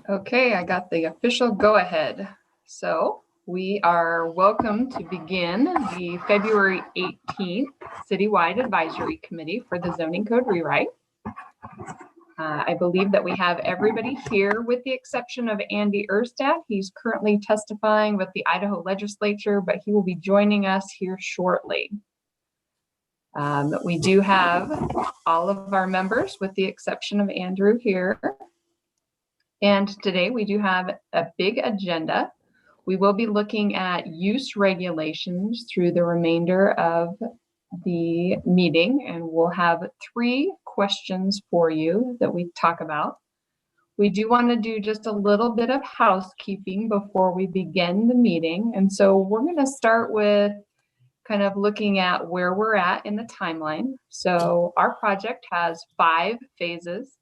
Okay, I got the official go-ahead. So we are welcome to begin the February 18th Citywide Advisory Committee for the Zoning Code Rewrite. I believe that we have everybody here with the exception of Andy Erstad. He's currently testifying with the Idaho legislature, but he will be joining us here shortly. We do have all of our members with the exception of Andrew here. And today we do have a big agenda. We will be looking at use regulations through the remainder of the meeting, and we'll have 3 questions for you that we talk about. We do want to do just a little bit of housekeeping before we begin the meeting. And so we're going to start with kind of looking at where we're at in the timeline. So our project has 5 phases.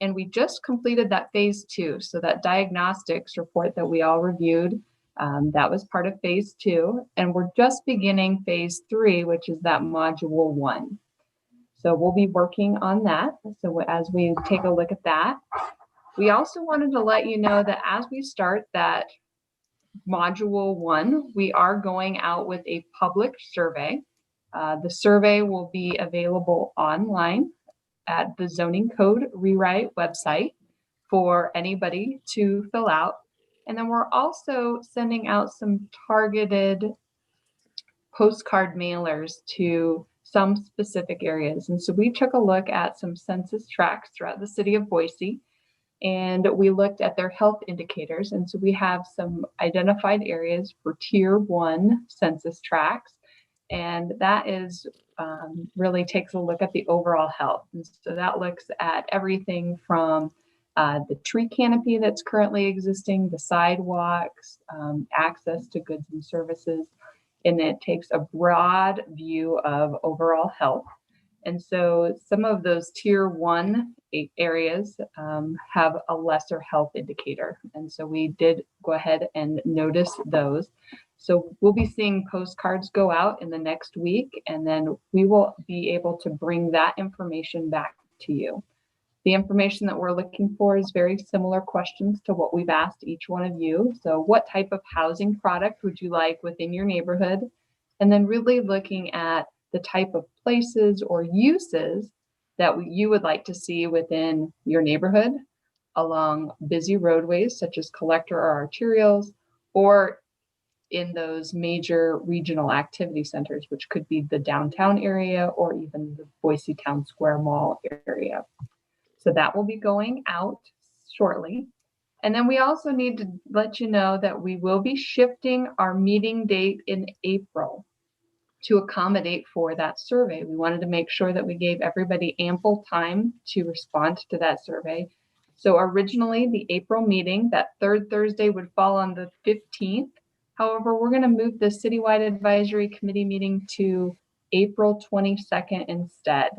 And we just completed that phase 2. So that diagnostics report that we all reviewed, that was part of phase 2. And we're just beginning phase 3, which is that module 1. So we'll be working on that. So as we take a look at that, we also wanted to let you know that as we start that module 1, we are going out with a public survey. The survey will be available online at the Zoning Code Rewrite website for anybody to fill out. And then we're also sending out some targeted postcard mailers to some specific areas. And so we took a look at some census tracts throughout the city of Boise, and we looked at their health indicators. And so we have some identified areas for Tier 1 census tracts. And that is really takes a look at the overall health. And so that looks at everything from the tree canopy that's currently existing, the sidewalks, access to goods and services, and it takes a broad view of overall health. And so some of those Tier 1 areas have a lesser health indicator. And so we did go ahead and notice those. So we'll be seeing postcards go out in the next week, and then we will be able to bring that information back to you. The information that we're looking for is very similar questions to what we've asked each one of you. So what type of housing product would you like within your neighborhood? And then really looking at the type of places or uses that you would like to see within your neighborhood along busy roadways such as collector or arterials, or in those major regional activity centers, which could be the downtown area or even the Boise Town Square Mall area. So that will be going out shortly. And then we also need to let you know that we will be shifting our meeting date in April to accommodate for that survey. We wanted to make sure that we gave everybody ample time to respond to that survey. So originally the April meeting, that 3rd Thursday, would fall on the 15th. However, we're going to move the Citywide Advisory Committee meeting to April 22nd instead.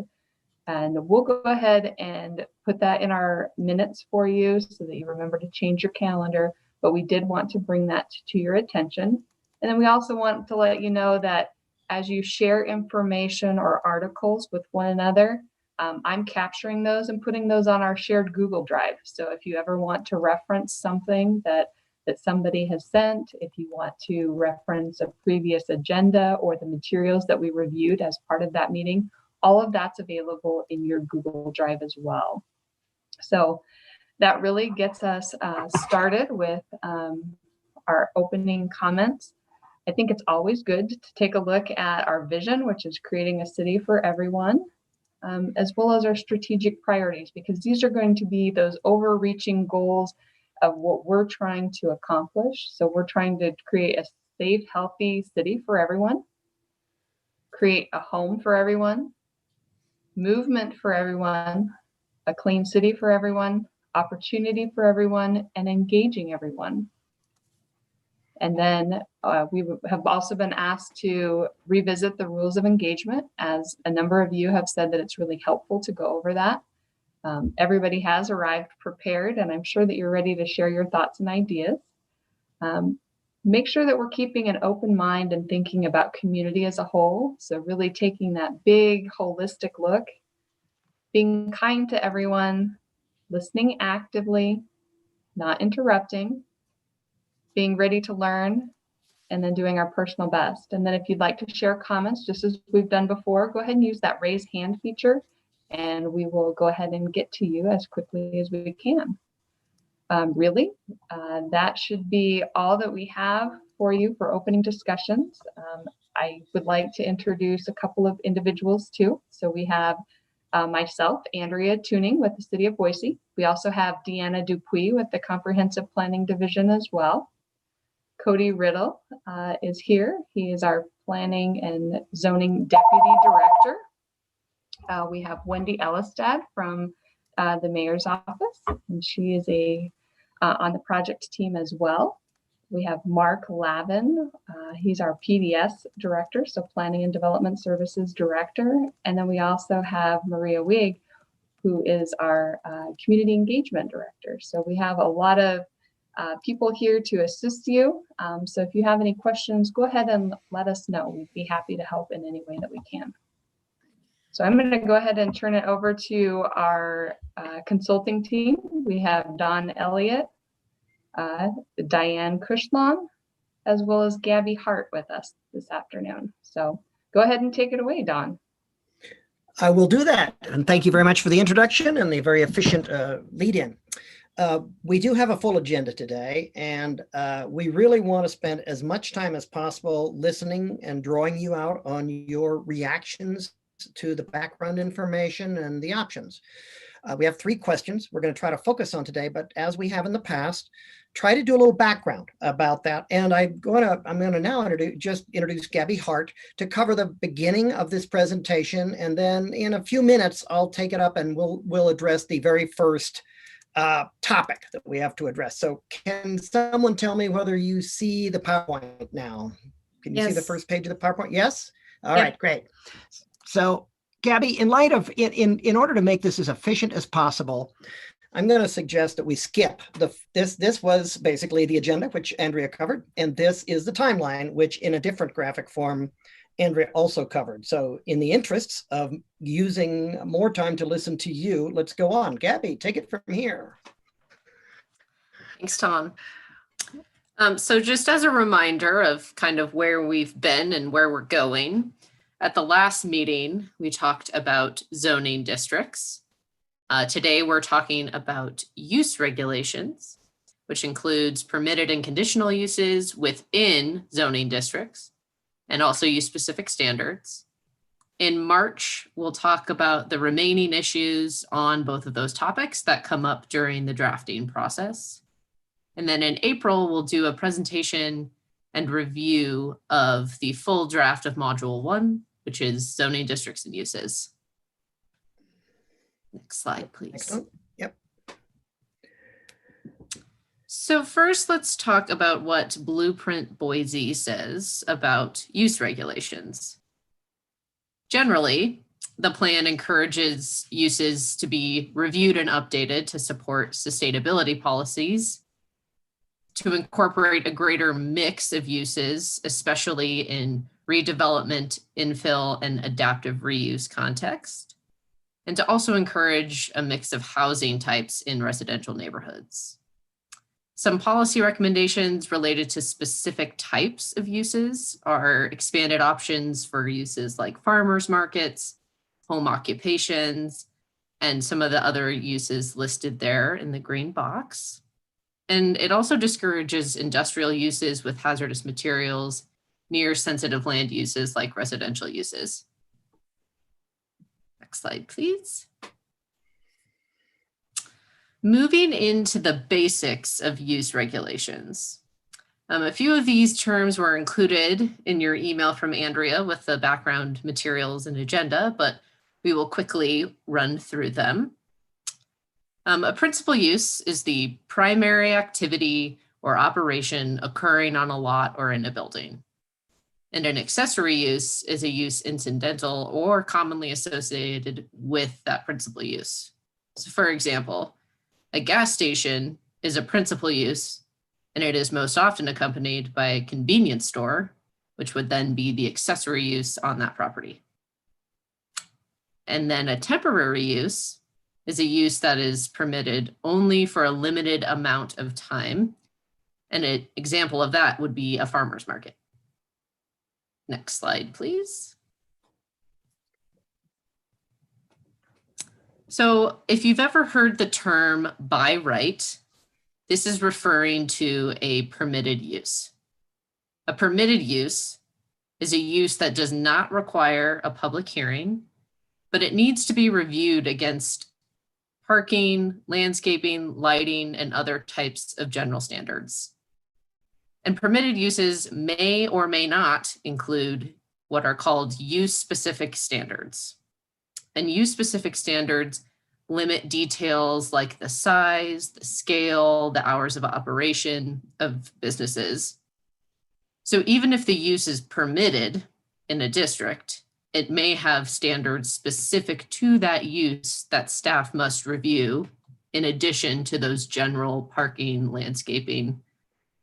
And we'll go ahead and put that in our minutes for you so that you remember to change your calendar. But we did want to bring that to your attention. And then we also want to let you know that as you share information or articles with one another, I'm capturing those and putting those on our shared Google Drive. So if you ever want to reference something that somebody has sent, if you want to reference a previous agenda or the materials that we reviewed as part of that meeting, all of that's available in your Google Drive as well. So that really gets us started with our opening comments. I think it's always good to take a look at our vision, which is creating a city for everyone, as well as our strategic priorities, because these are going to be those overreaching goals of what we're trying to accomplish. So we're trying to create a safe, healthy city for everyone, create a home for everyone, movement for everyone, a clean city for everyone, opportunity for everyone, and engaging everyone. And then we have also been asked to revisit the rules of engagement, as a number of you have said that it's really helpful to go over that. Everybody has arrived prepared, and I'm sure that you're ready to share your thoughts and ideas. Make sure that we're keeping an open mind and thinking about community as a whole. So really taking that big holistic look, being kind to everyone, listening actively, not interrupting, being ready to learn, and then doing our personal best. And then if you'd like to share comments, just as we've done before, go ahead and use that raise hand feature, and we will go ahead and get to you as quickly as we can. That should be all that we have for you for opening discussions. I would like to introduce a couple of individuals too. So we have myself, Andrea Tuning with the City of Boise. We also have Deanna Dupuis with the Comprehensive Planning Division as well. Cody Riddle is here. He is our Planning and Zoning Deputy Director. We have Wendy Ellistad from the Mayor's Office, and she is on the project team as well. We have Mark Lavin. He's our PDS Director, so Planning and Development Services Director. And then we also have Maria Wig, who is our Community Engagement Director. So we have a lot of people here to assist you. So if you have any questions, go ahead and let us know. We'd be happy to help in any way that we can. So I'm going to go ahead and turn it over to our consulting team. We have Don Elliott, Diane Kushlon, as well as Gabby Hart with us this afternoon. So go ahead and take it away, Don. I will do that. And thank you very much for the introduction and the very efficient lead-in. We do have a full agenda today, and we really want to spend as much time as possible listening and drawing you out on your reactions to the background information and the options. We have 3 questions we're going to try to focus on today, but as we have in the past, try to do a little background about that. And I'm going to now introduce Gabby Hart to cover the beginning of this presentation, and then in a few minutes I'll take it up and we'll address the very first topic that we have to address. So can someone tell me whether you see the PowerPoint now? Can you see the first page of the PowerPoint? Yes? All right, great. So Gabby, in light of, in order to make this as efficient as possible, I'm going to suggest that we skip this was basically the agenda, which Andrea covered, and this is the timeline, which in a different graphic form, Andrea also covered. So in the interests of using more time to listen to you, let's go on. Gabby, take it from here. Thanks, Tom. So just as a reminder of kind of where we've been and where we're going, at the last meeting, we talked about zoning districts. Today, we're talking about use regulations, which includes permitted and conditional uses within zoning districts, and also use-specific standards. In March, we'll talk about the remaining issues on both of those topics that come up during the drafting process. And then in April, we'll do a presentation and review of the full draft of Module 1, which is zoning districts and uses. Next slide, please. Excellent. Yep. So first, let's talk about what Blueprint Boise says about use regulations. Generally, the plan encourages uses to be reviewed and updated to support sustainability policies, to incorporate a greater mix of uses, especially in redevelopment, infill, and adaptive reuse context, and to also encourage a mix of housing types in residential neighborhoods. Some policy recommendations related to specific types of uses are expanded options for uses like farmers markets, home occupations, and some of the other uses listed there in the green box. And it also discourages industrial uses with hazardous materials near sensitive land uses like residential uses. Next slide, please. Moving into the basics of use regulations. A few of these terms were included in your email from Andrea with the background materials and agenda, but we will quickly run through them. A principal use is the primary activity or operation occurring on a lot or in a building. And an accessory use is a use incidental or commonly associated with that principal use. So for example, a gas station is a principal use, and it is most often accompanied by a convenience store, which would then be the accessory use on that property. And then a temporary use is a use that is permitted only for a limited amount of time. And an example of that would be a farmer's market. Next slide, please. So if you've ever heard the term by right, this is referring to a permitted use. A permitted use is a use that does not require a public hearing, but it needs to be reviewed against parking, landscaping, lighting, and other types of general standards. And permitted uses may or may not include what are called use-specific standards. And use-specific standards limit details like the size, the scale, the hours of operation of businesses. So even if the use is permitted in a district, it may have standards specific to that use that staff must review in addition to those general parking, landscaping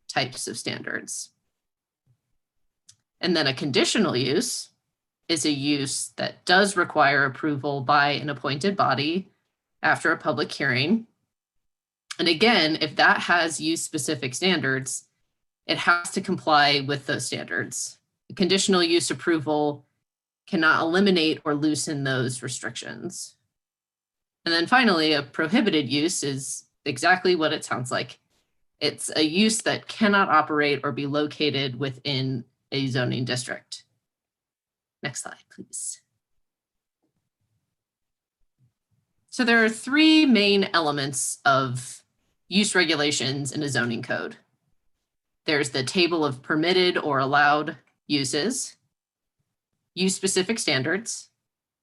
types of standards. And then a conditional use is a use that does require approval by an appointed body after a public hearing. And again, if that has use-specific standards, it has to comply with those standards. The conditional use approval cannot eliminate or loosen those restrictions. And then finally, a prohibited use is exactly what it sounds like. It's a use that cannot operate or be located within a zoning district. Next slide, please. So there are three main elements of use regulations in a zoning code. There's the table of permitted or allowed uses, use-specific standards,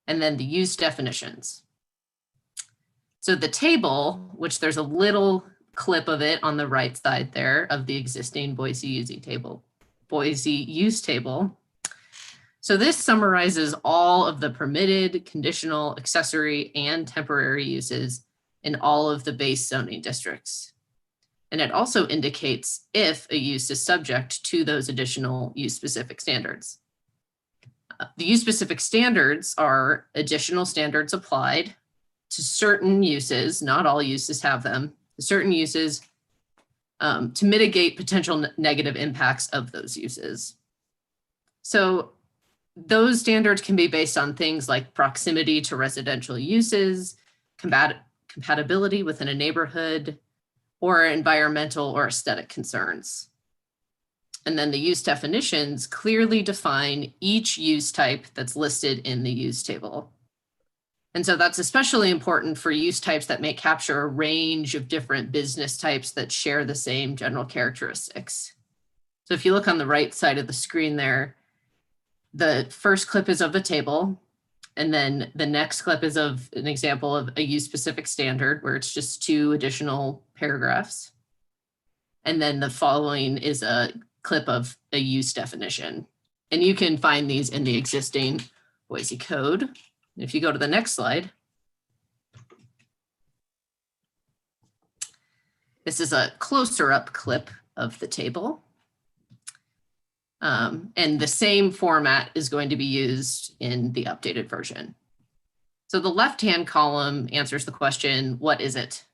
and then the use definitions. So the table, which there's a little clip of it on the right side there of the existing Boise use table. So this summarizes all of the permitted, conditional, accessory, and temporary uses in all of the base zoning districts. And it also indicates if a use is subject to those additional use-specific standards. The use-specific standards are additional standards applied to certain uses, not all uses have them, certain uses to mitigate potential negative impacts of those uses. So those standards can be based on things like proximity to residential uses, compatibility within a neighborhood, or environmental or aesthetic concerns. And then the use definitions clearly define each use type that's listed in the use table. And so that's especially important for use types that may capture a range of different business types that share the same general characteristics. So if you look on the right side of the screen there, the first clip is of the table, and then the next clip is of an example of a use-specific standard where it's just 2 additional paragraphs. And then the following is a clip of a use definition. And you can find these in the existing Boise code. If you go to the next slide, this is a closer up clip of the table. And the same format is going to be used in the updated version. So the left-hand column answers the question, what is it?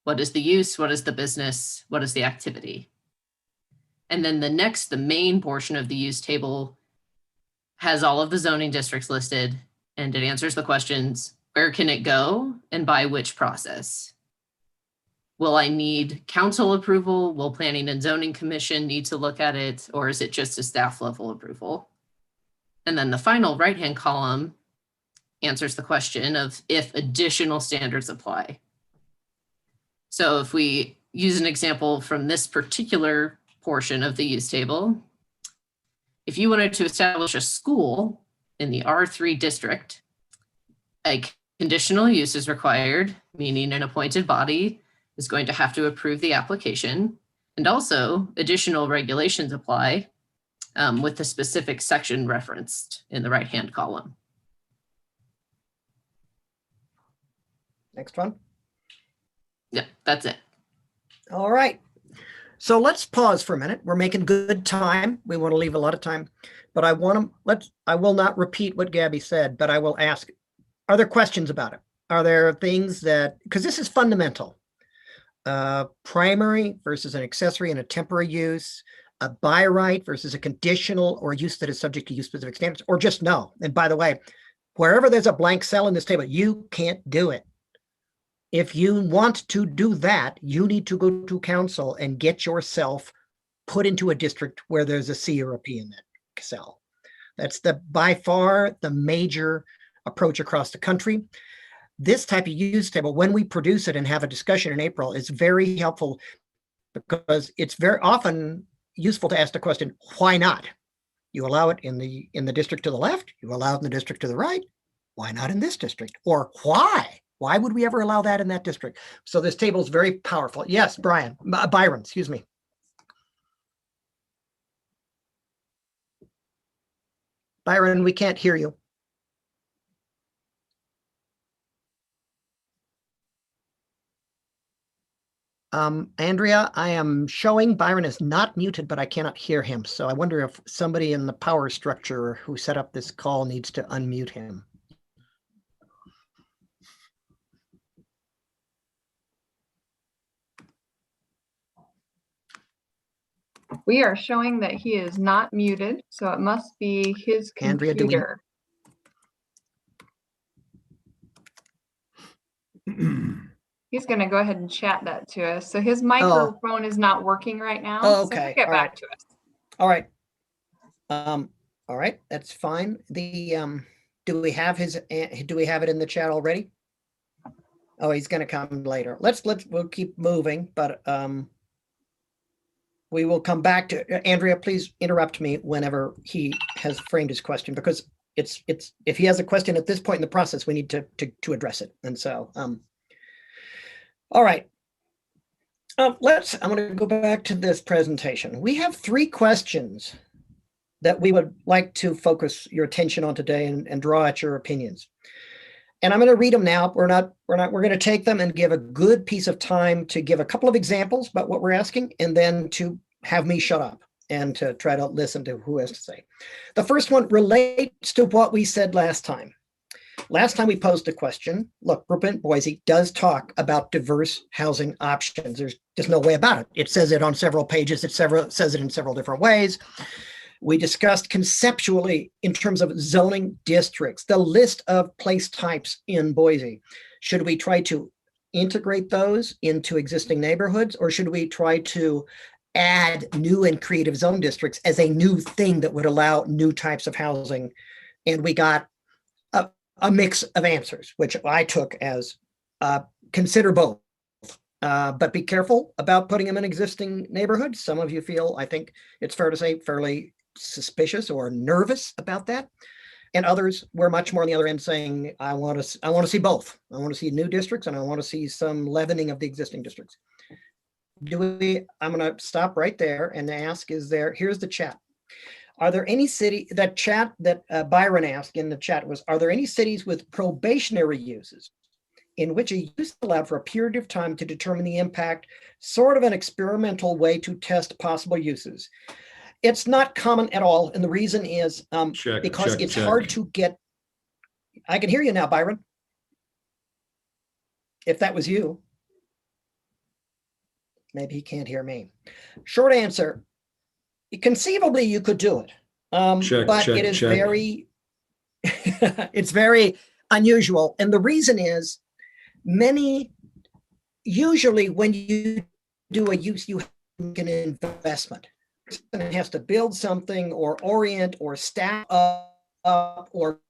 What is the use? What is the business? What is the activity? And then the main portion of the use table has all of the zoning districts listed, and it answers the questions, where can it go and by which process? Will I need council approval? Will Planning and Zoning Commission need to look at it? Or is it just a staff level approval? And then the final right-hand column answers the question of if additional standards apply. So if we use an example from this particular portion of the use table, if you wanted to establish a school in the R3 district, a conditional use is required, meaning an appointed body is going to have to approve the application, and also additional regulations apply with the specific section referenced in the right-hand column. Next one. Yep, that's it. All right. So let's pause for a minute. We're making good time. We want to leave a lot of time, but I will not repeat what Gabby said, but I will ask, are there questions about it? Are there things that, because this is fundamental, primary versus an accessory and a temporary use, a by right versus a conditional or use that is subject to use specific standards, or just no. And by the way, wherever there's a blank cell in this table, you can't do it. If you want to do that, you need to go to council and get yourself put into a district where there's a C or a P in that cell. That's by far the major approach across the country. This type of use table, when we produce it and have a discussion in April, is very helpful because it's very often useful to ask the question, why not? You allow it in the district to the left, you allow it in the district to the right, why not in this district? Or why? Why would we ever allow that in that district? So this table is very powerful. Yes, Byron, excuse me. Byron, we can't hear you. Andrea, I am showing Byron is not muted, but I cannot hear him. So I wonder if somebody in the power structure who set up this call needs to unmute him. We are showing that he is not muted, so it must be his Andrea, computer. He's going to go ahead and chat that to us. So his microphone is not working right now. Oh, So okay. he'll get All back right. to us. All right. All right, that's fine. Do we have it in the chat already? Oh, he's going to come later. We'll keep moving, but we will come back to Andrea. Please interrupt me whenever he has framed his question, because it's if he has a question at this point in the process, we need to address it. And so, all right. I'm going to go back to this presentation. We have 3 questions that we would like to focus your attention on today and draw at your opinions. And I'm going to read them now. We're going to take them and give a good piece of time to give a couple of examples about what we're asking, and then to have me shut up and to try to listen to who has to say. The first one relates to what we said last time. Last time we posed a question. Look, Boise does talk about diverse housing options. There's no way about it. It says it on several pages. It says it in several different ways. We discussed conceptually in terms of zoning districts, the list of place types in Boise. Should we try to integrate those into existing neighborhoods, or should we try to add new and creative zone districts as a new thing that would allow new types of housing? And we got a mix of answers, which I took as consider both. But be careful about putting them in existing neighborhoods. Some of you feel, I think it's fair to say, fairly suspicious or nervous about that. And others were much more on the other end, saying, I want to see both. I want to see new districts, and I want to see some leavening of the existing districts. I'm going to stop right there and ask, here's the chat. Are there any that chat that Byron asked in the chat was, are there any cities with probationary uses in which a use allowed for a period of time to determine the impact, sort of an experimental way to test possible uses? It's not common at all. And the reason is because it's hard to get. I can hear you now, Byron. If that was you. Maybe he can't hear me. Short answer, conceivably you could do it. But it is very, it's very unusual. And the reason is usually when you do a use, you make an investment. It has to build something or orient or staff up or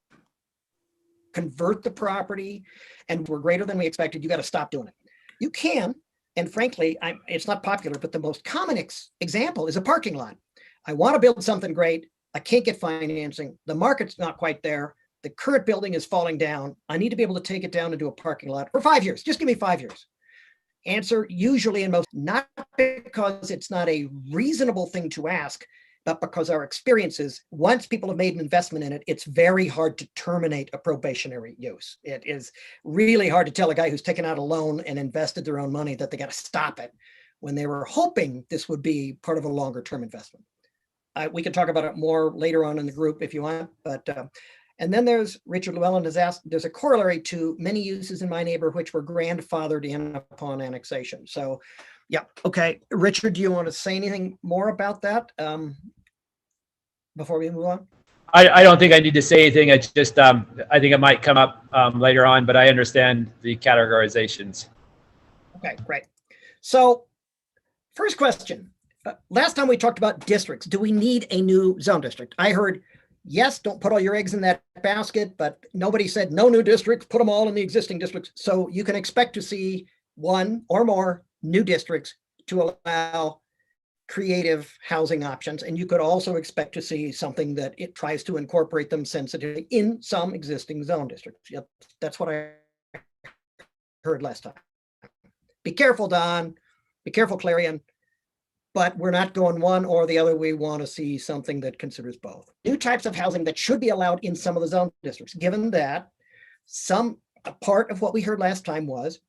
convert the property, and we're greater than we expected. You got to stop doing it. You can, and frankly, it's not popular, but the most common example is a parking lot. I want to build something great. I can't get financing. The market's not quite there. The current building is falling down. I need to be able to take it down and do a parking lot for 5 years. Just give me 5 years. Answer, usually in most, not because it's not a reasonable thing to ask, but because our experience is once people have made an investment in it, it's very hard to terminate a probationary use. It is really hard to tell a guy who's taken out a loan and invested their own money that they got to stop it when they were hoping this would be part of a longer term investment. We can talk about it more later on in the group if you want, but And then there's, Richard Llewellyn has asked, there's a corollary to many uses in my neighbor which were grandfathered in upon annexation. So yeah, okay. Richard, do you want to say anything more about that before we move on? I don't think I need to say anything. It's just, I think it might come up later on, but I understand the categorizations. Okay, great. So first question, last time we talked about districts. Do we need a new zone district? I heard, yes, don't put all your eggs in that basket, but nobody said no new districts, put them all in the existing districts. So you can expect to see one or more new districts to allow creative housing options. And you could also expect to see something that it tries to incorporate them sensitively in some existing zone districts. Yep, that's what I heard last time. Be careful, Don. Be careful, Clarion. But we're not going one or the other. We want to see something that considers both. New types of housing that should be allowed in some of the zone districts, given that a part of what we heard last time was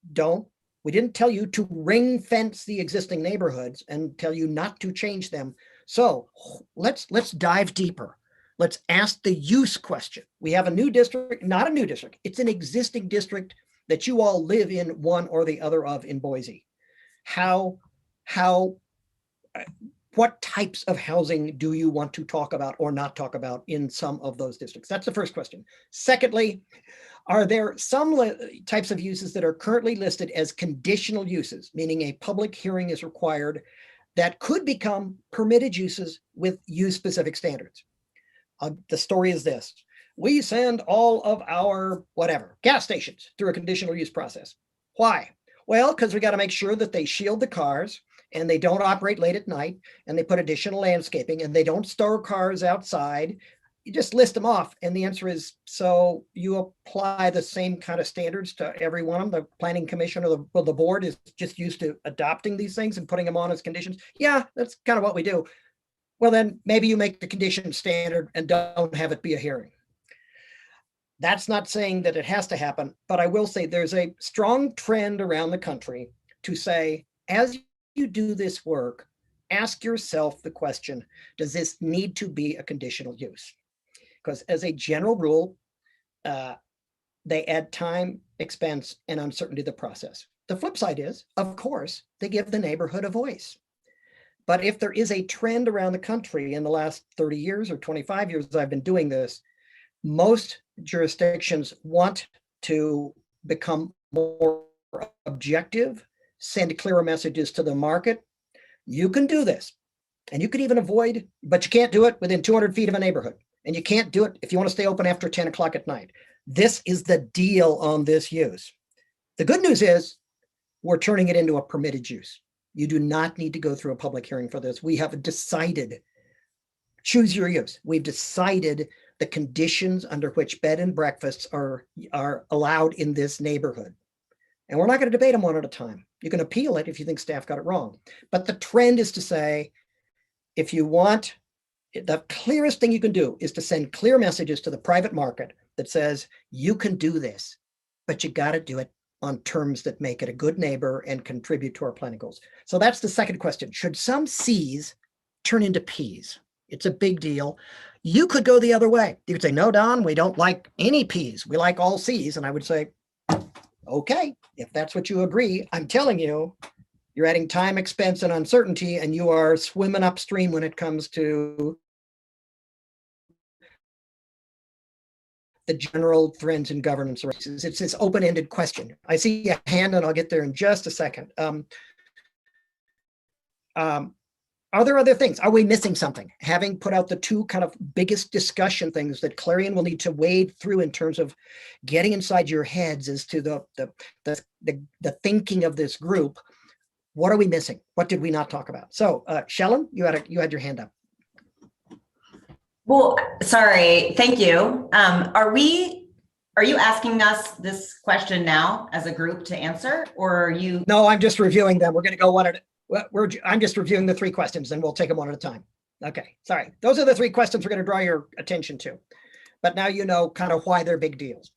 we didn't tell you to ring fence the existing neighborhoods and tell you not to change them. So let's dive deeper. Let's ask the use question. We have a new district, not a new district. It's an existing district that you all live in one or the other of in Boise. What types of housing do you want to talk about or not talk about in some of those districts? That's the first question. Secondly, are there some types of uses that are currently listed as conditional uses, meaning a public hearing is required, that could become permitted uses with use-specific standards? The story is this. We send all of our gas stations through a conditional use process. Why? Well, because we got to make sure that they shield the cars and they don't operate late at night and they put additional landscaping and they don't store cars outside. You just list them off. And the answer is, so you apply the same kind of standards to every one of them. The planning commission or the board is just used to adopting these things and putting them on as conditions. Yeah, that's kind of what we do. Well, then maybe you make the condition standard and don't have it be a hearing. That's not saying that it has to happen, but I will say there's a strong trend around the country to say, as you do this work, ask yourself the question, does this need to be a conditional use? Because as a general rule, they add time, expense, and uncertainty to the process. The flip side is, of course, they give the neighborhood a voice. But if there is a trend around the country in the last 30 years or 25 years I've been doing this, most jurisdictions want to become more objective, send clearer messages to the market. You can do this. And you could even avoid, but you can't do it within 200 feet of a neighborhood. And you can't do it if you want to stay open after 10 o'clock at night. This is the deal on this use. The good news is we're turning it into a permitted use. You do not need to go through a public hearing for this. We have decided, choose your use. We've decided the conditions under which bed and breakfasts are allowed in this neighborhood. And we're not going to debate them one at a time. You can appeal it if you think staff got it wrong. But the trend is to say, if you want, the clearest thing you can do is to send clear messages to the private market that says, you can do this, but you got to do it on terms that make it a good neighbor and contribute to our planning goals. So that's the second question. Should some C's turn into P's? It's a big deal. You could go the other way. You could say, no, Don, we don't like any P's. We like all C's. And I would say, okay, if that's what you agree, I'm telling you, you're adding time, expense, and uncertainty, and you are swimming upstream when it comes to the general trends in governance races. It's this open-ended question. I see a hand, and I'll get there in just a second. Are there other things? Are we missing something? Having put out the two kind of biggest discussion things that Clarion will need to wade through in terms of getting inside your heads as to the thinking of this group, what are we missing? What did we not talk about? So, Shellen, you had your hand up. Well, sorry, thank you. Are you asking us this question now as a group to answer, or are you? No, I'm just reviewing them. We're going to go one at a I'm just reviewing the three questions and we'll take them one at a time. Okay, sorry. Those are the three questions we're going to draw your attention to. But now you know kind of why they're big deals.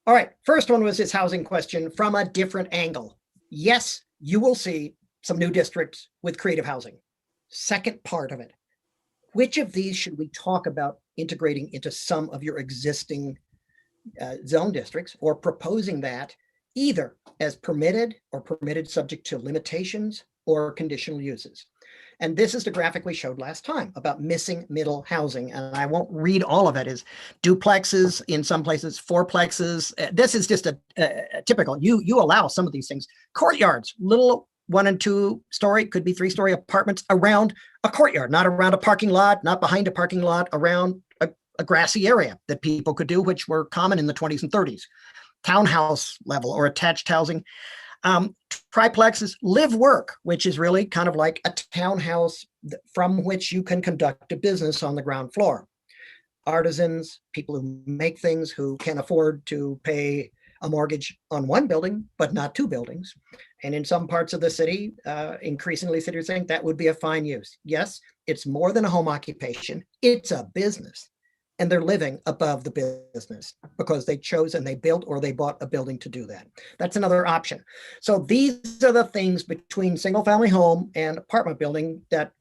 All right, first one was this housing question from a different angle. Yes, you will see some new districts with creative housing. Second part of it, which of these should we talk about integrating into some of your existing zone districts, or proposing that either as permitted or permitted subject to limitations or conditional uses. And this is the graphic we showed last time about missing middle housing. And I won't read all of it. Is duplexes, in some places, fourplexes. This is just a typical, you allow some of these things. Courtyards, little 1 and 2 story, could be 3-story apartments around a courtyard, not around a parking lot, not behind a parking lot, around a grassy area that people could do, which were common in the 20s and 30s. Townhouse level or attached housing. Triplexes, live work, which is really kind of like a townhouse from which you can conduct a business on the ground floor. Artisans, people who make things, who can afford to pay a mortgage on 1 building, but not 2 buildings. And in some parts of the city, increasingly cities think that would be a fine use. Yes, it's more than a home occupation. It's a business. And they're living above the business because they chose and they built or they bought a building to do that. That's another option. So these are the things between single family home and apartment building that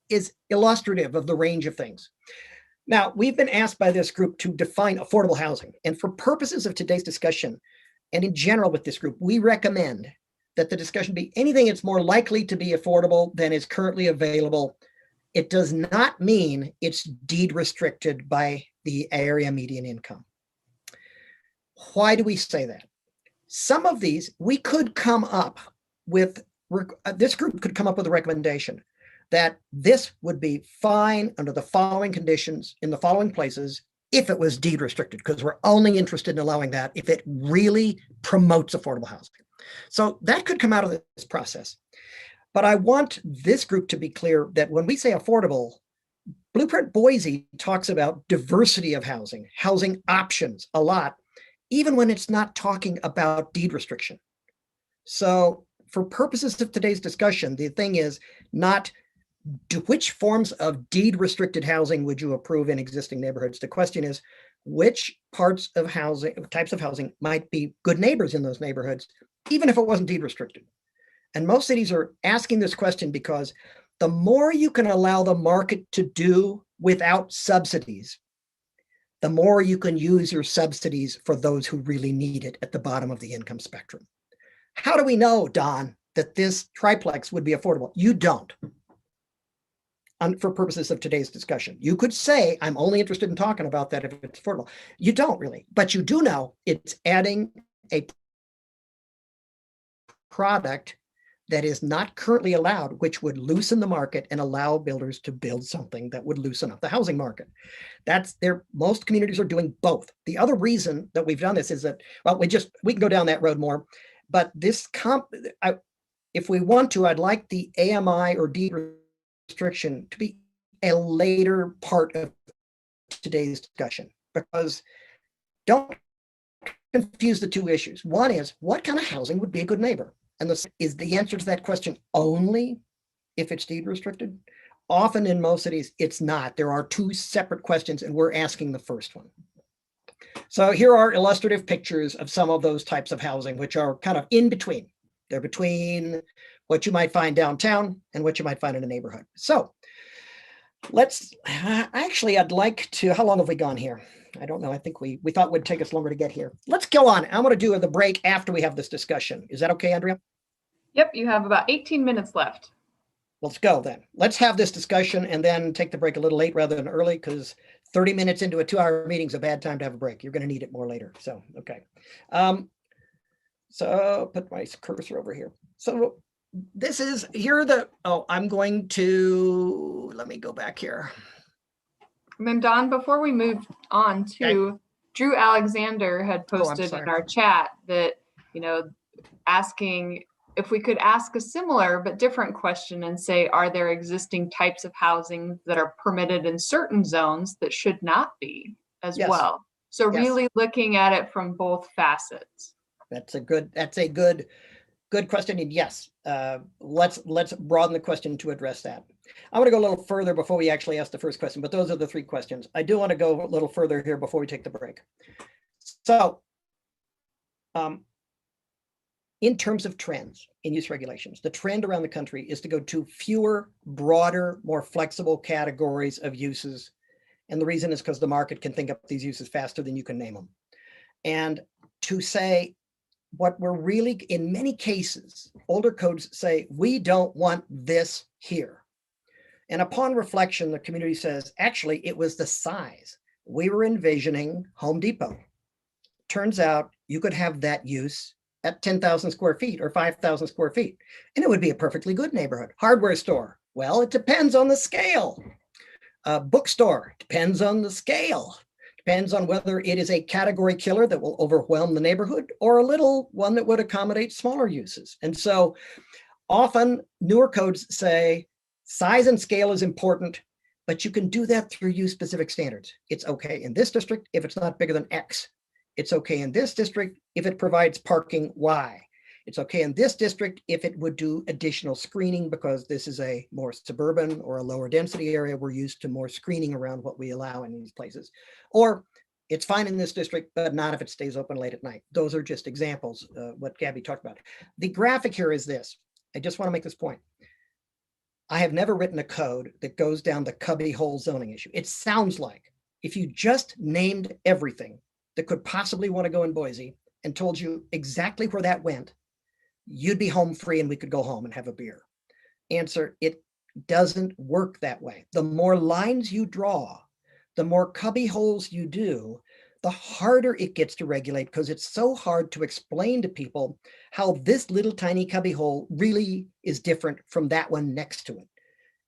is illustrative of the range of things. Now, we've been asked by this group to define affordable housing. And for purposes of today's discussion, and in general with this group, we recommend that the discussion be anything that's more likely to be affordable than is currently available. It does not mean it's deed restricted by the area median income. Why do we say that? Some of these, we could come up with, this group could come up with a recommendation that this would be fine under the following conditions in the following places if it was deed restricted, because we're only interested in allowing that if it really promotes affordable housing. So that could come out of this process. But I want this group to be clear that when we say affordable, Blueprint Boise talks about diversity of housing, housing options a lot, even when it's not talking about deed restriction. So for purposes of today's discussion, the thing is not which forms of deed restricted housing would you approve in existing neighborhoods? The question is which parts of housing, types of housing might be good neighbors in those neighborhoods, even if it wasn't deed restricted. And most cities are asking this question because the more you can allow the market to do without subsidies, the more you can use your subsidies for those who really need it at the bottom of the income spectrum. How do we know, Don, that this triplex would be affordable? You don't. For purposes of today's discussion, you could say, I'm only interested in talking about that if it's affordable. You don't really, but you do know it's adding a product that is not currently allowed, which would loosen the market and allow builders to build something that would loosen up the housing market. That's there. Most communities are doing both. The other reason that we've done this is that, well, we can go down that road more, but this if we want to, I'd like the AMI or deed restriction to be a later part of today's discussion, because don't confuse the two issues. One is, what kind of housing would be a good neighbor? And this is the answer to that question only if it's deed restricted. Often in most cities, it's not. There are two separate questions, and we're asking the first one. So here are illustrative pictures of some of those types of housing, which are kind of in between. They're between what you might find downtown and what you might find in a neighborhood. So I'd like to, how long have we gone here? I don't know. I think we thought it would take us longer to get here. Let's go on. I'm going to do the break after we have this discussion. Is that okay, Andrea? Yep, you have about 18 minutes left. Let's go then. Let's have this discussion and then take the break a little late rather than early, because 30 minutes into a 2-hour meeting is a bad time to have a break. You're going to need it more later. So, okay. So put my cursor over here. So this is, here are the, I'm going to, let me go back here. And then Don, before we move on to, Okay. Drew Alexander had posted in our chat that, asking if we could ask a similar but different question and say, are there existing types of housing that are permitted in certain zones that should not be as well? So really looking at it from both facets. That's a good question. And yes, let's broaden the question to address that. I want to go a little further before we actually ask the first question, but those are the 3 questions. I do want to go a little further here before we take the break. So in terms of trends in use regulations, the trend around the country is to go to fewer, broader, more flexible categories of uses And the reason is because the market can think up these uses faster than you can name them. And to say what we're really, in many cases, older codes say, we don't want this here. And upon reflection, the community says, actually, it was the size. We were envisioning Home Depot. Turns out you could have that use at 10,000 square feet or 5,000 square feet, and it would be a perfectly good neighborhood. Hardware store, well, it depends on the scale. Bookstore, depends on the scale. Depends on whether it is a category killer that will overwhelm the neighborhood or a little one that would accommodate smaller uses. And so often newer codes say size and scale is important, but you can do that through use specific standards. It's okay in this district if it's not bigger than X. It's okay in this district if it provides parking Y. It's okay in this district if it would do additional screening because this is a more suburban or a lower density area. We're used to more screening around what we allow in these places. Or it's fine in this district, but not if it stays open late at night. Those are just examples, what Gabby talked about. The graphic here is this. I just want to make this point. I have never written a code that goes down the cubby hole zoning issue. It sounds like if you just named everything that could possibly want to go in Boise and told you exactly where that went, you'd be home free and we could go home and have a beer. Answer, it doesn't work that way. The more lines you draw, the more cubby holes you do, the harder it gets to regulate because it's so hard to explain to people how this little tiny cubby hole really is different from that one next to it.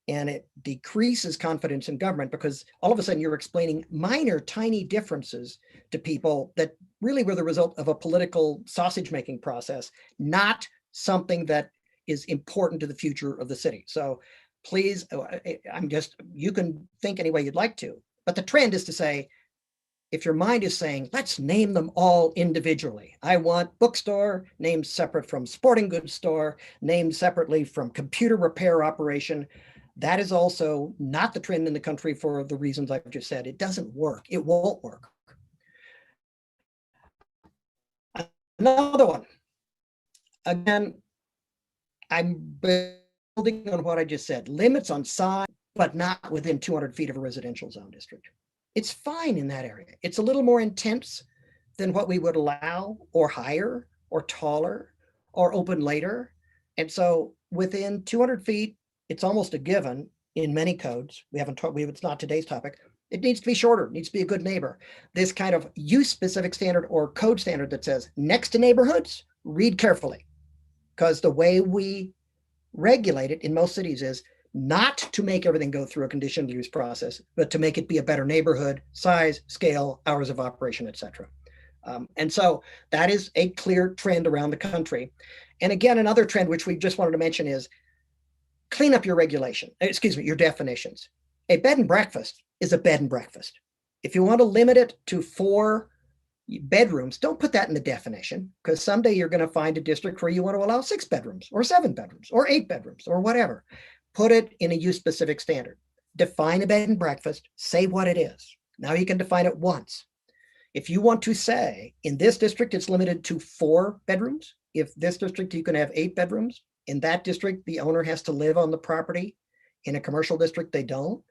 And it decreases confidence in government because all of a sudden you're explaining minor, tiny differences to people that really were the result of a political sausage making process, not something that is important to the future of the city. So please, you can think any way you'd like to, but the trend is to say, if your mind is saying, let's name them all individually. I want bookstore named separate from sporting goods store, named separately from computer repair operation. That is also not the trend in the country for the reasons I've just said. It doesn't work. It won't work. Another one. Again, I'm building on what I just said. Limits on size, but not within 200 feet of a residential zone district. It's fine in that area. It's a little more intense than what we would allow or higher or taller or open later. And so within 200 feet, it's almost a given in many codes. It's not today's topic. It needs to be shorter, it needs to be a good neighbor. This kind of use specific standard or code standard that says next to neighborhoods, read carefully. Because the way we regulate it in most cities is not to make everything go through a conditional use process, but to make it be a better neighborhood, size, scale, hours of operation, et cetera. And so that is a clear trend around the country. And again, another trend which we just wanted to mention is clean up your your definitions. A bed and breakfast is a bed and breakfast. If you want to limit it to 4 bedrooms, don't put that in the definition, because someday you're going to find a district where you want to allow 6 bedrooms or 7 bedrooms or 8 bedrooms or whatever. Put it in a use specific standard. Define a bed and breakfast, say what it is. Now you can define it once. If you want to say in this district, it's limited to 4 bedrooms. If this district, you can have 8 bedrooms. In that district, the owner has to live on the property. In a commercial district, they don't.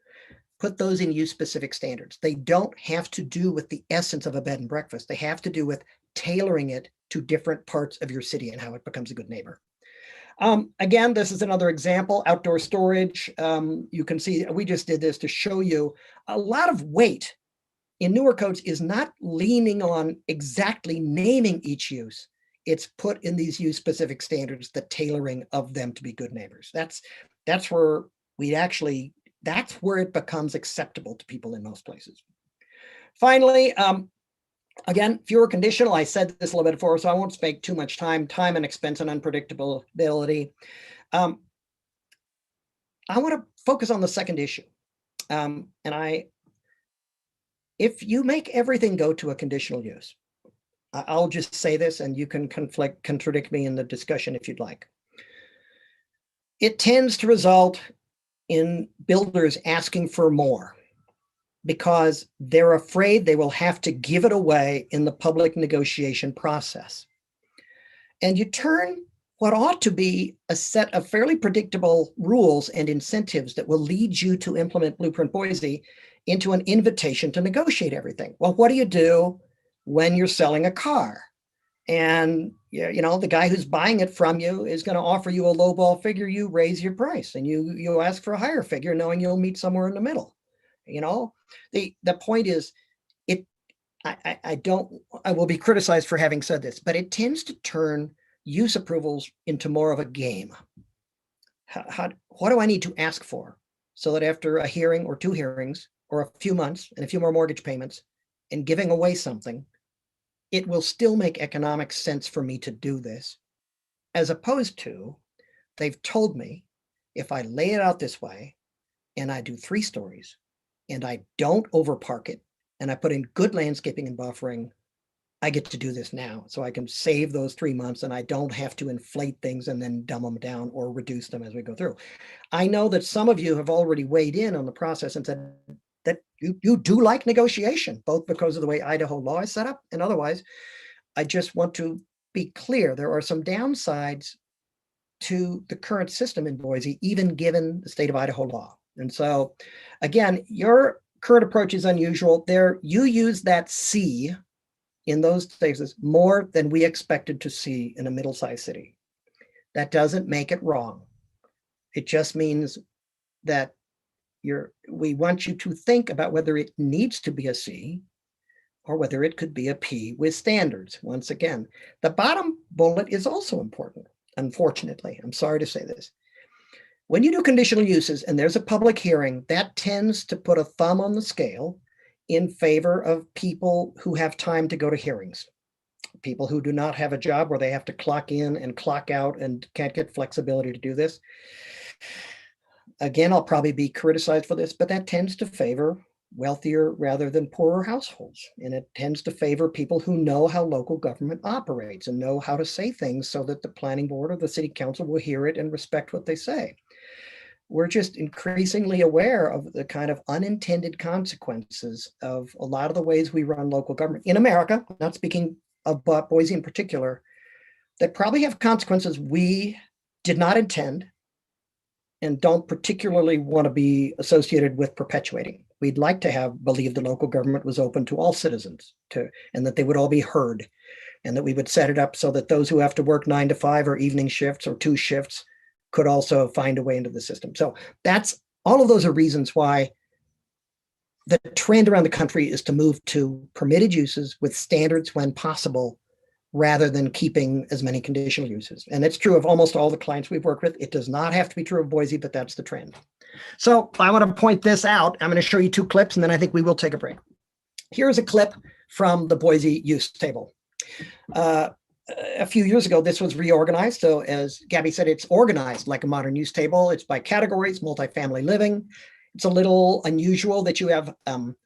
Put those in use specific standards. They don't have to do with the essence of a bed and breakfast. They have to do with tailoring it to different parts of your city and how it becomes a good neighbor. Again, this is another example, outdoor storage. You can see we just did this to show you a lot of weight in newer codes is not leaning on exactly naming each use. It's put in these use specific standards, the tailoring of them to be good neighbors. That's where that's where it becomes acceptable to people in most places. Finally, again, fewer conditional. I said this a little bit before, so I won't spend too much time and expense and unpredictability. I want to focus on the second issue. If you make everything go to a conditional use, I'll just say this and you can contradict me in the discussion if you'd like. It tends to result in builders asking for more because they're afraid they will have to give it away in the public negotiation process. And you turn what ought to be a set of fairly predictable rules and incentives that will lead you to implement Blueprint Boise into an invitation to negotiate everything. Well, what do you do when you're selling a car? And the guy who's buying it from you is going to offer you a lowball figure. You raise your price and you ask for a higher figure, knowing you'll meet somewhere in the middle. The point is, I will be criticized for having said this, but it tends to turn use approvals into more of a game. What do I need to ask for so that after a hearing or two hearings or a few months and a few more mortgage payments and giving away something, it will still make economic sense for me to do this, as opposed to they've told me if I lay it out this way and I do 3 stories and I don't overpark it and I put in good landscaping and buffering, I get to do this now. So I can save those 3 months and I don't have to inflate things and then dumb them down or reduce them as we go through. I know that some of you have already weighed in on the process and said that you do like negotiation, both because of the way Idaho law is set up and otherwise. I just want to be clear, there are some downsides to the current system in Boise, even given the state of Idaho law. And so again, your current approach is unusual. You use that C in those places more than we expected to see in a middle-sized city. That doesn't make it wrong. It just means that we want you to think about whether it needs to be a C or whether it could be a P with standards. Once again, the bottom bullet is also important, unfortunately. I'm sorry to say this. When you do conditional uses and there's a public hearing, that tends to put a thumb on the scale in favor of people who have time to go to hearings, people who do not have a job where they have to clock in and clock out and can't get flexibility to do this. Again, I'll probably be criticized for this, but that tends to favor wealthier rather than poorer households. And it tends to favor people who know how local government operates and know how to say things so that the planning board or the city council will hear it and respect what they say. We're just increasingly aware of the kind of unintended consequences of a lot of the ways we run local government in America, not speaking about Boise in particular, that probably have consequences we did not intend and don't particularly want to be associated with perpetuating. We'd like to have believed the local government was open to all citizens and that they would all be heard and that we would set it up so that those who have to work 9 to 5 or evening shifts or 2 shifts could also find a way into the system. So all of those are reasons why the trend around the country is to move to permitted uses with standards when possible, rather than keeping as many conditional uses. And it's true of almost all the clients we've worked with. It does not have to be true of Boise, but that's the trend. So I want to point this out. I'm going to show you 2 clips, and then I think we will take a break. Here's a clip from the Boise use table. A few years ago, this was reorganized. So as Gabby said, it's organized like a modern use table. It's by categories, multifamily living. It's a little unusual that you have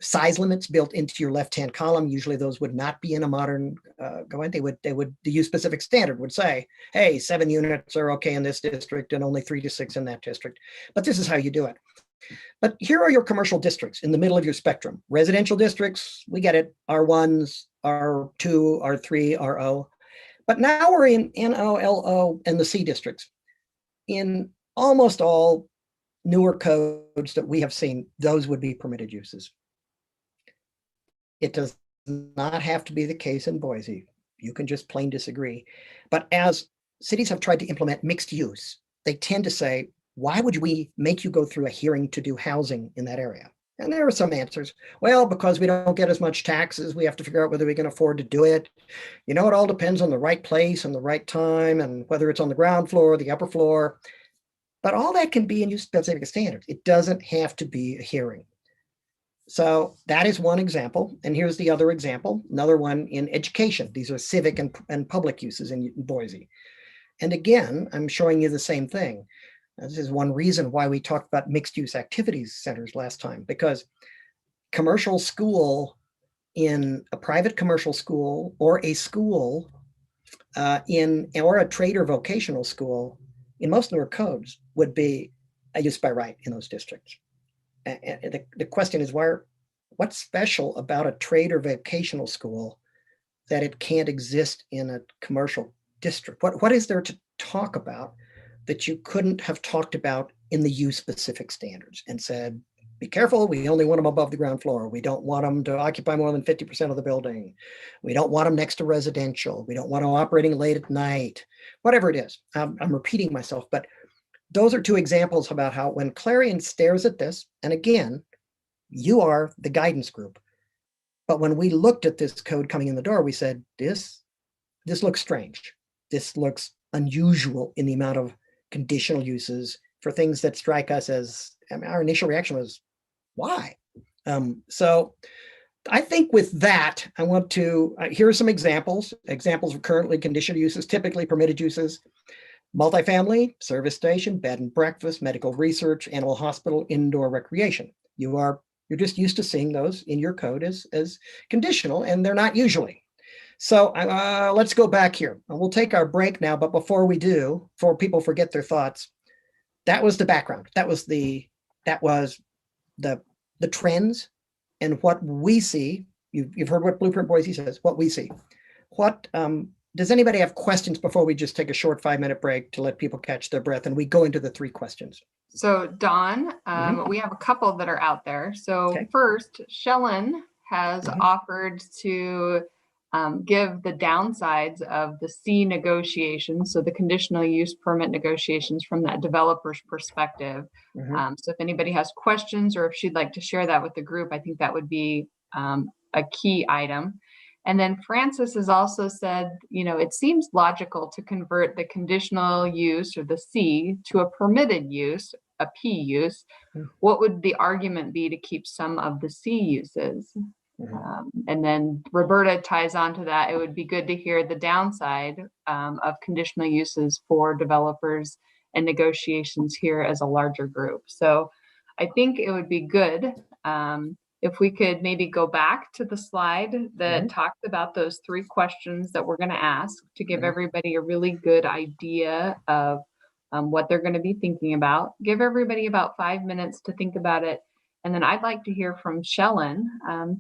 size limits built into your left-hand column. Usually those would not be in a modern the use specific standard would say, hey, 7 units are okay in this district and only 3 to 6 in that district. But this is how you do it. But here are your commercial districts in the middle of your spectrum. Residential districts, we get it, R1s, R2, R3, RO. But now we're in NO, LO, and the C districts. In almost all newer codes that we have seen, those would be permitted uses. It does not have to be the case in Boise. You can just plain disagree. But as cities have tried to implement mixed use, they tend to say, why would we make you go through a hearing to do housing in that area? And there are some answers. Well, because we don't get as much taxes, we have to figure out whether we can afford to do it. It all depends on the right place and the right time and whether it's on the ground floor or the upper floor. But all that can be in use specific standards. It doesn't have to be a hearing. So that is one example. And here's the other example, another one in education. These are civic and public uses in Boise. And again, I'm showing you the same thing. This is one reason why we talked about mixed use activities centers last time, because commercial school in a private commercial school or a school or a trade or vocational school in most newer codes would be a use by right in those districts. And the question is, what's special about a trade or vocational school that it can't exist in a commercial district? What is there to talk about that you couldn't have talked about in the use specific standards and said, be careful, we only want them above the ground floor. We don't want them to occupy more than 50% of the building. We don't want them next to residential. We don't want them operating late at night, whatever it is. I'm repeating myself, but those are two examples about how when Clarion stares at this, and again, you are the guidance group. But when we looked at this code coming in the door, we said, this looks strange. This looks unusual in the amount of conditional uses for things that strike us as, I mean, our initial reaction was, why? So I think with that, I want to, here are some examples of currently conditional uses, typically permitted uses: multifamily, service station, bed and breakfast, medical research, animal hospital, indoor recreation. You're just used to seeing those in your code as conditional, and they're not usually. So let's go back here. We'll take our break now, but before we do, before people forget their thoughts, that was the background. That was the trends and what we see. You've heard what Blueprint Boise says, what we see. What does anybody have questions before we just take a short 5-minute break to let people catch their breath and we go into the 3 questions? So Dawn, we have a couple that are out there. So Okay. first, Shellen has offered to give the downsides of the C negotiations, so the conditional use permit negotiations from that developer's perspective. So if anybody has questions or if she'd like to share that with the group, I think that would be a key item. And then Francis has also said, it seems logical to convert the conditional use, or the C, to a permitted use, a P use. What would the argument be to keep some of the C uses? And then Roberta ties on to that. It would be good to hear the downside of conditional uses for developers and negotiations here as a larger group. So I think it would be good if we could maybe go back to the slide that talked about those 3 questions that we're going to ask to give everybody a really good idea of what they're going to be thinking about. Give everybody about 5 minutes to think about it. And then I'd like to hear from Shellen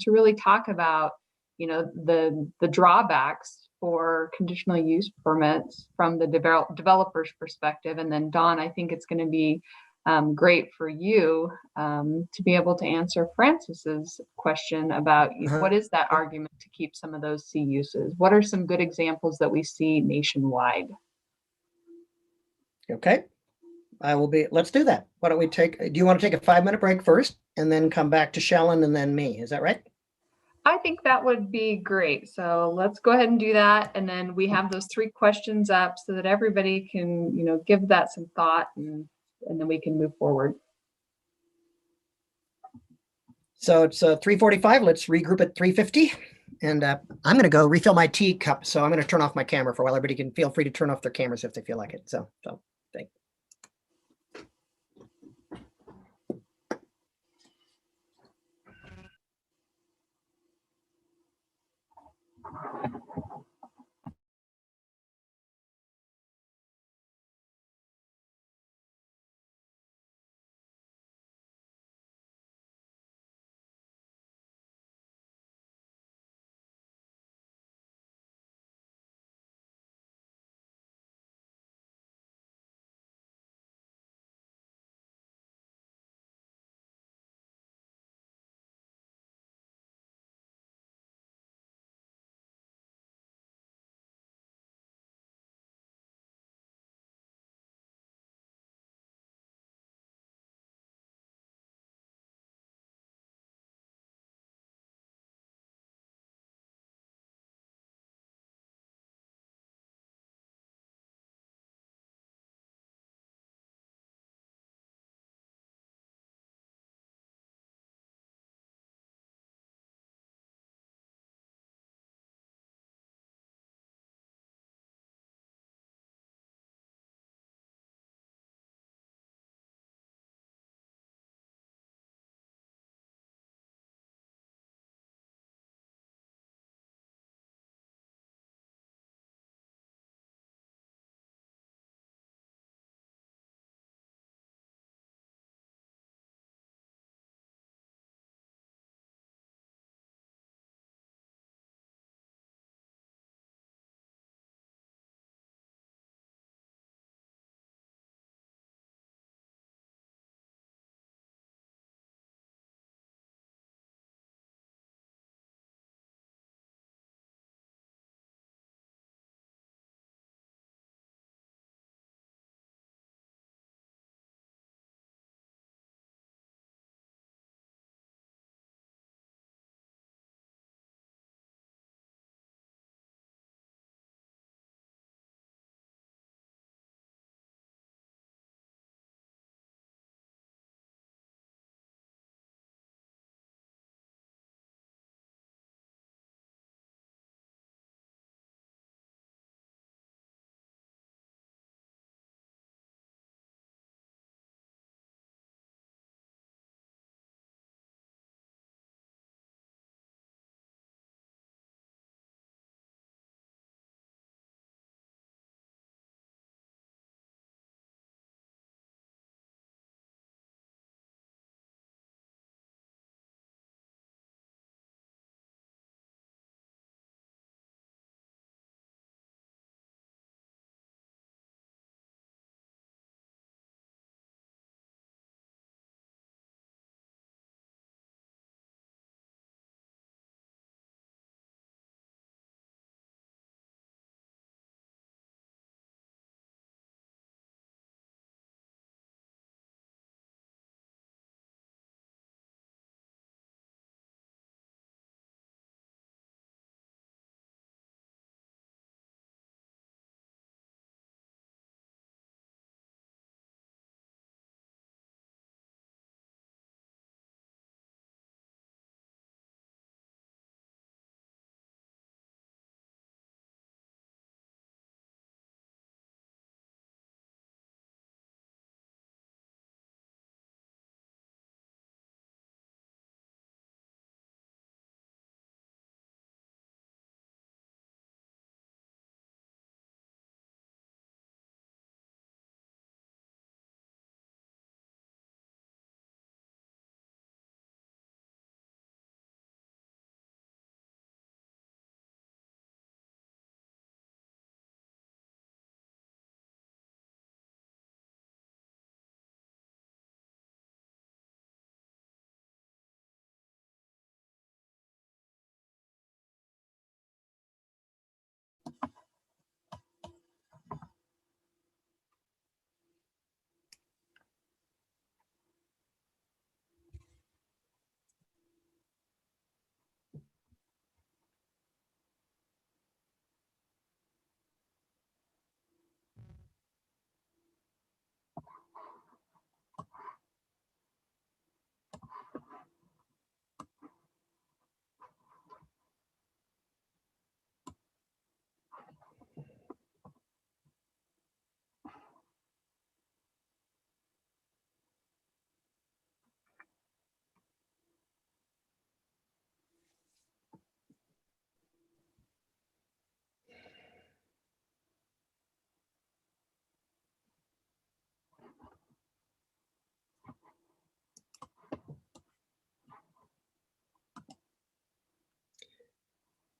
to really talk about, the drawbacks for conditional use permits from the developer's perspective. And then Dawn, I think it's going to be great for you to be able to answer Francis's question about what is that argument to keep some of those C uses? What are some good examples that we see nationwide? Okay. Let's do that. Why don't we do you want to take a 5-minute break first and then come back to Shellen and then me? Is that right? I think that would be great. So let's go ahead and do that. And then we have those 3 questions up so that everybody can, give that some thought and then we can move forward. So it's 3:45. Let's regroup at 3:50. And I'm going to go refill my teacup. So I'm going to turn off my camera for a while. Everybody can feel free to turn off their cameras if they feel like it. So thank you.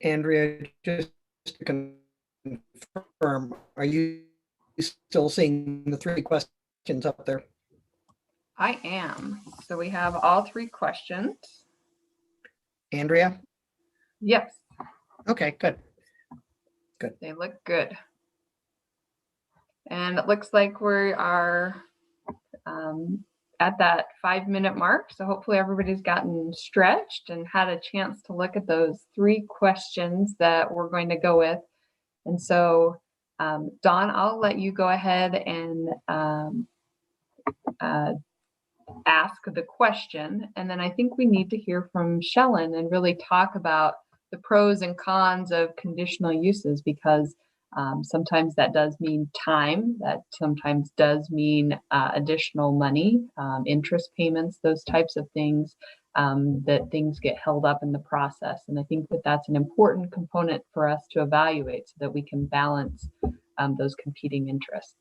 Andrea, just to confirm, are you still seeing the 3 questions up there? I am. So we have all 3 questions. Andrea? Yes, Okay, good. they look good. And it looks like we are at that 5-minute mark. So hopefully everybody's gotten stretched and had a chance to look at those 3 questions that we're going to go with. And so, Dawn, I'll let you go ahead and ask the question. And then I think we need to hear from Shellen and really talk about the pros and cons of conditional uses, because sometimes that does mean time, that sometimes does mean additional money, interest payments, those types of things, that things get held up in the process. And I think that that's an important component for us to evaluate so that we can balance those competing interests.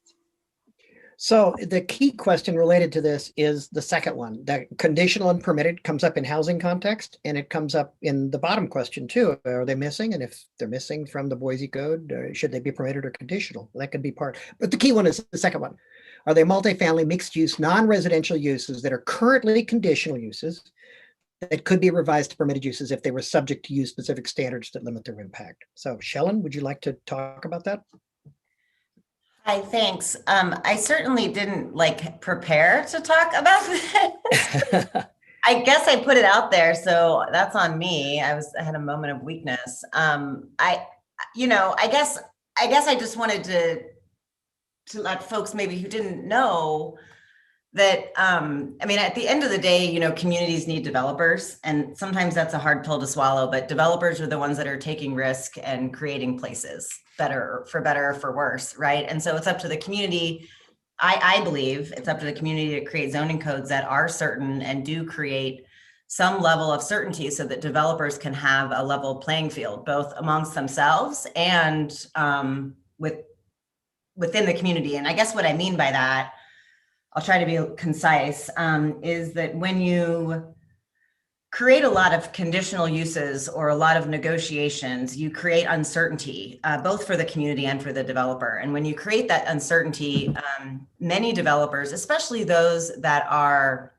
So the key question related to this is the second one. That conditional and permitted comes up in housing context, and it comes up in the bottom question too. Are they missing? And if they're missing from the Boise code, should they be permitted or conditional? That could be part. But the key one is the second one. Are they multifamily, mixed use, non-residential uses that are currently conditional uses that could be revised to permitted uses if they were subject to use specific standards that limit their impact? So Shellen, would you like to talk about that? Hi, thanks. I certainly didn't prepare to talk about this. I guess I put it out there, so that's on me. I had a moment of weakness. I guess I just wanted to let folks maybe who didn't know that, at the end of the day, communities need developers, and sometimes that's a hard pill to swallow, but developers are the ones that are taking risk and creating places better or for worse, right? And so it's up to the community. I believe it's up to the community to create zoning codes that are certain and do create some level of certainty so that developers can have a level playing field, both amongst themselves and within the community. And I guess what I mean by that, I'll try to be concise, is that when you create a lot of conditional uses or a lot of negotiations, you create uncertainty, both for the community and for the developer. And when you create that uncertainty, many developers, especially those that are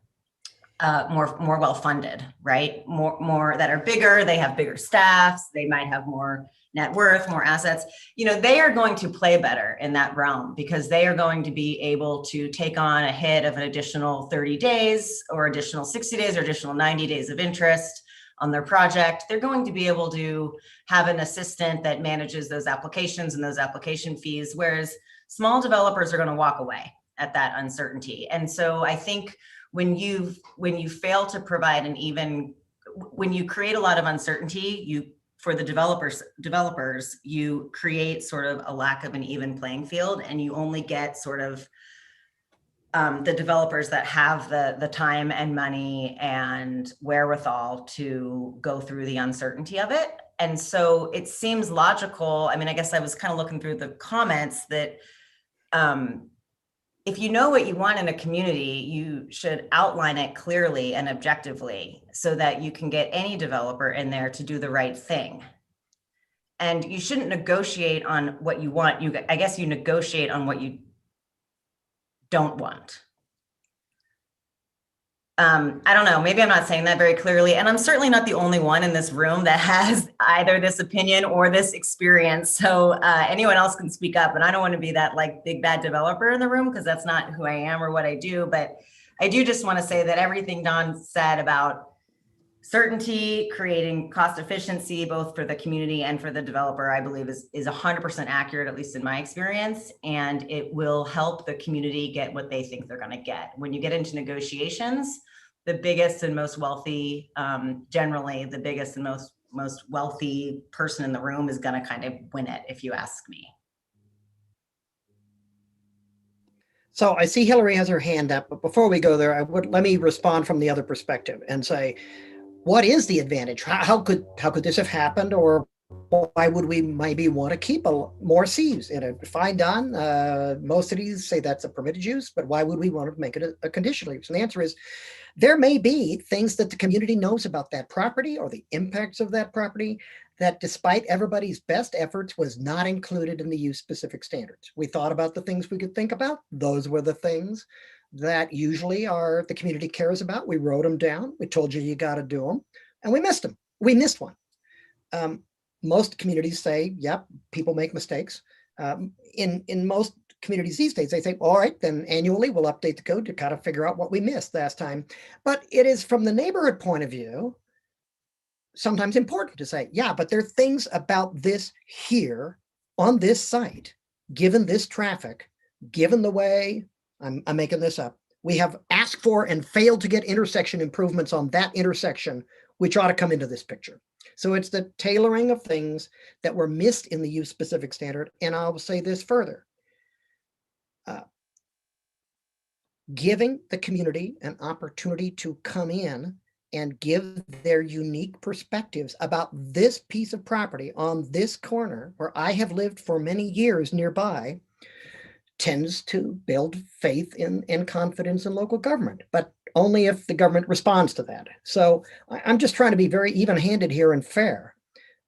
more well-funded, right? More that are bigger, they have bigger staffs, they might have more net worth, more assets, they are going to play better in that realm because they are going to be able to take on a hit of an additional 30 days or additional 60 days or additional 90 days of interest on their project. They're going to be able to have an assistant that manages those applications and those application fees, whereas small developers are going to walk away at that uncertainty. And so I think when you fail to provide when you create a lot of uncertainty, for the developers, you create sort of a lack of an even playing field, and you only get sort of the developers that have the time and money and wherewithal to go through the uncertainty of it. And so it seems logical. I guess I was kind of looking through the comments that if you know what you want in a community, you should outline it clearly and objectively so that you can get any developer in there to do the right thing. And you shouldn't negotiate on what you want. I guess you negotiate on what you don't want. I don't know, maybe I'm not saying that very clearly. And I'm certainly not the only one in this room that has either this opinion or this experience. So anyone else can speak up, and I don't want to be that big bad developer in the room because that's not who I am or what I do. But I do just want to say that everything Don said about certainty, creating cost efficiency, both for the community and for the developer, I believe is 100% accurate, at least in my experience. And it will help the community get what they think they're going to get. When you get into negotiations, the biggest and most wealthy, generally the biggest and most wealthy person in the room is going to kind of win it, if you ask me. So I see Hillary has her hand up, but before we go there, let me respond from the other perspective and say, what is the advantage? How could this have happened, or why would we maybe want to keep more Cs in a fine Don? Most cities say that's a permitted use, but why would we want to make it a conditional use? And the answer is, there may be things that the community knows about that property or the impacts of that property that despite everybody's best efforts was not included in the use specific standards. We thought about the things we could think about. Those were the things that usually are the community cares about. We wrote them down. We told you you got to do them, and we missed them. We missed one. Most communities say, yep, people make mistakes. In most communities these days, they say, all right, then annually we'll update the code to kind of figure out what we missed last time. But it is from the neighborhood point of view, sometimes important to say, yeah, but there are things about this here on this site, given this traffic, given the way, I'm making this up, we have asked for and failed to get intersection improvements on that intersection, which ought to come into this picture. So it's the tailoring of things that were missed in the use specific standard. And I'll say this further. Giving the community an opportunity to come in and give their unique perspectives about this piece of property on this corner where I have lived for many years nearby tends to build faith and confidence in local government, but only if the government responds to that. So I'm just trying to be very even-handed here and fair.